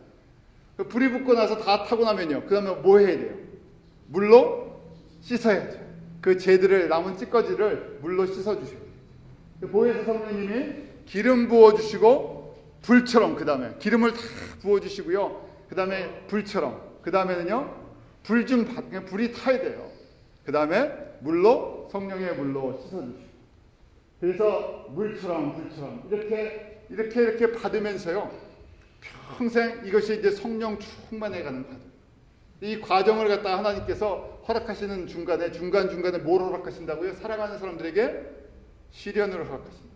불이 붙고 나서 다 타고 나면요. 그 다음에 뭐 해야 돼요? 물로 씻어야죠. 그 죄들을 남은 찌꺼기를 물로 씻어주셔요. 보혜사 성령님이 기름 부어주시고 불처럼 그 다음에 기름을 다 부어주시고요. 그 다음에 불처럼 그 다음에는요. 불이 타야 돼요. 그 다음에 성령의 물로 씻어주시고 그래서 물처럼 이렇게 받으면서요. 평생 이것이 이제 성령 충만해가는 과정. 이 과정을 갖다 하나님께서 허락하시는 중간중간에 뭘 허락하신다고요? 사랑하는 사람들에게 시련을 허락하신다.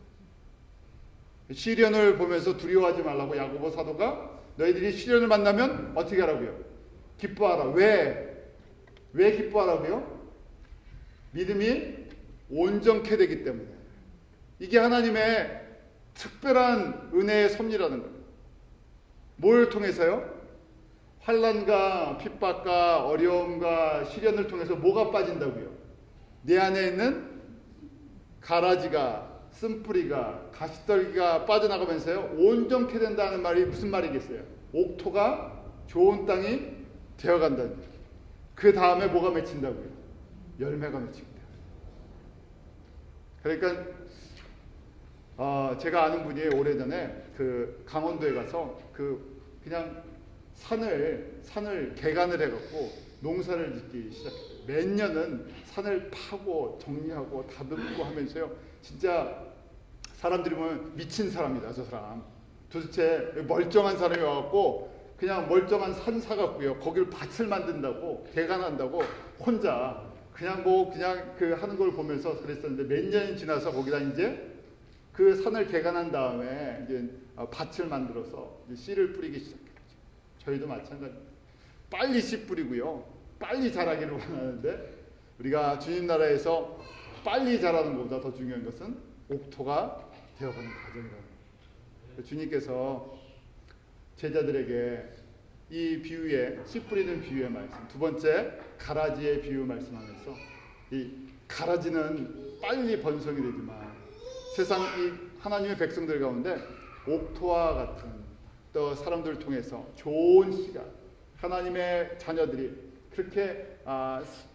시련을 보면서 두려워하지 말라고 야고보 사도가 너희들이 시련을 만나면 어떻게 하라고요? 기뻐하라. 왜 기뻐하라고요? 믿음이 온전케 되기 때문에. 이게 하나님의 특별한 은혜의 섭리라는 거예요. 뭘 통해서요? 환난과 핍박과 어려움과 시련을 통해서 뭐가 빠진다고요? 내 안에 있는 가라지가 쓴뿌리가 가시떨기가 빠져나가면서요. 온전케 된다는 말이 무슨 말이겠어요? 옥토가 좋은 땅이 되어간다는 얘기. 그 다음에 뭐가 맺힌다고요? 열매가 맺힙니다. 그러니까 제가 아는 분이 오래전에 그 강원도에 가서 그냥 산을 개간을 해갖고 농사를 짓기 시작했어요. 몇 년은 산을 파고 정리하고 다듬고 하면서요. 진짜 사람들이 보면 미친 사람이다 저 사람. 도대체 멀쩡한 사람이 와갖고 그냥 멀쩡한 산 사갖고요. 거기를 밭을 만든다고 개간한다고 혼자 그냥 그 하는 걸 보면서 그랬었는데 몇 년이 지나서 거기다 이제 그 산을 개간한 다음에 이제 밭을 만들어서 이제 씨를 뿌리기 시작했죠. 저희도 마찬가지입니다. 빨리 씨 뿌리고요. 빨리 자라기를 원하는데 우리가 주님 나라에서 빨리 자라는 것보다 더 중요한 것은 옥토가 되어가는 과정이라는 거예요. 주님께서 제자들에게 이 비유의 씨 뿌리는 비유의 말씀, 두 번째 가라지의 비유 말씀하면서 이 가라지는 빨리 번성이 되지만 세상 이 하나님의 백성들 가운데 옥토와 같은 또 사람들을 통해서 좋은 씨가 하나님의 자녀들이 그렇게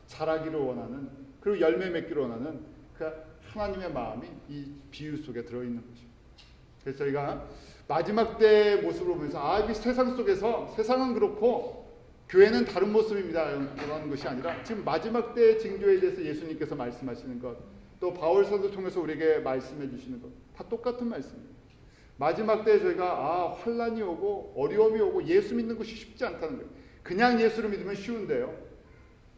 자라기를 원하는 그리고 열매 맺기를 원하는 그 하나님의 마음이 이 비유 속에 들어있는 것입니다. 그래서 저희가 마지막 때의 모습을 보면서 이 세상 속에서 세상은 그렇고 교회는 다른 모습입니다 라는 것이 아니라 지금 마지막 때의 징조에 대해서 예수님께서 말씀하시는 것 또 바울 사도 통해서 우리에게 말씀해 주시는 것 다 똑같은 말씀입니다. 마지막 때에 저희가 환란이 오고 어려움이 오고 예수 믿는 것이 쉽지 않다는 거예요. 그냥 예수를 믿으면 쉬운데요.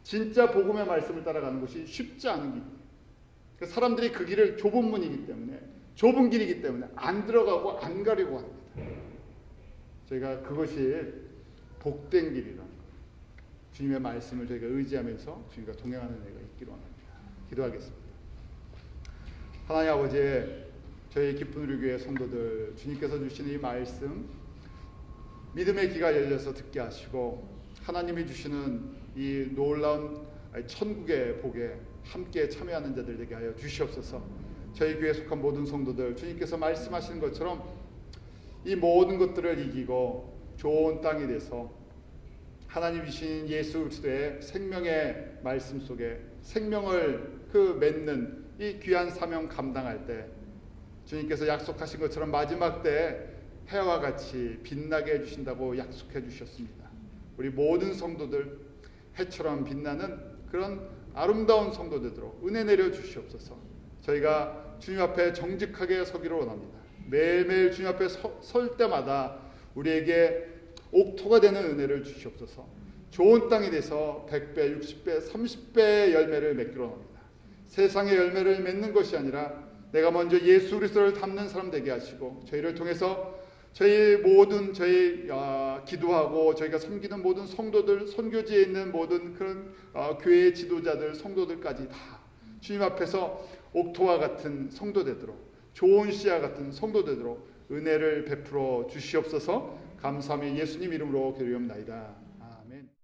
진짜 복음의 말씀을 따라가는 것이 쉽지 않은 길이에요. 사람들이 그 길을 좁은 문이기 때문에 좁은 길이기 때문에 안 들어가고 안 가려고 합니다. 저희가 그것이 복된 길이라는 것. 주님의 말씀을 저희가 의지하면서 주님과 동행하는 애가 있기로 합니다. 기도하겠습니다. 하나님 아버지, 저희 깊은 우리 교회 성도들 주님께서 주시는 이 말씀 믿음의 귀가 열려서 듣게 하시고 하나님이 주시는 이 놀라운 천국의 복에 함께 참여하는 자들 되게 하여 주시옵소서. 저희 교회에 속한 모든 성도들 주님께서 말씀하시는 것처럼 이 모든 것들을 이기고 좋은 땅이 돼서 하나님 주신 예수 그리스도의 생명의 말씀 속에 생명을 맺는 이 귀한 사명 감당할 때 주님께서 약속하신 것처럼 마지막 때 해와 같이 빛나게 해주신다고 약속해 주셨습니다. 우리 모든 성도들 해처럼 빛나는 그런 아름다운 성도들 되도록 은혜 내려 주시옵소서. 저희가 주님 앞에 정직하게 서기를 원합니다. 매일매일 주님 앞에 설 때마다 우리에게 옥토가 되는 은혜를 주시옵소서. 좋은 땅이 돼서 100배, 60배, 30배의 열매를 맺기로 합니다. 세상의 열매를 맺는 것이 아니라 내가 먼저 예수 그리스도를 닮는 사람 되게 하시고 저희를 통해서 저희 모든 기도하고 저희가 섬기는 모든 성도들, 선교지에 있는 모든 그런 교회의 지도자들, 성도들까지 다 주님 앞에서 옥토와 같은 성도 되도록, 좋은 씨와 같은 성도 되도록 은혜를 베풀어 주시옵소서. 감사하며 예수님 이름으로 기도하옵나이다.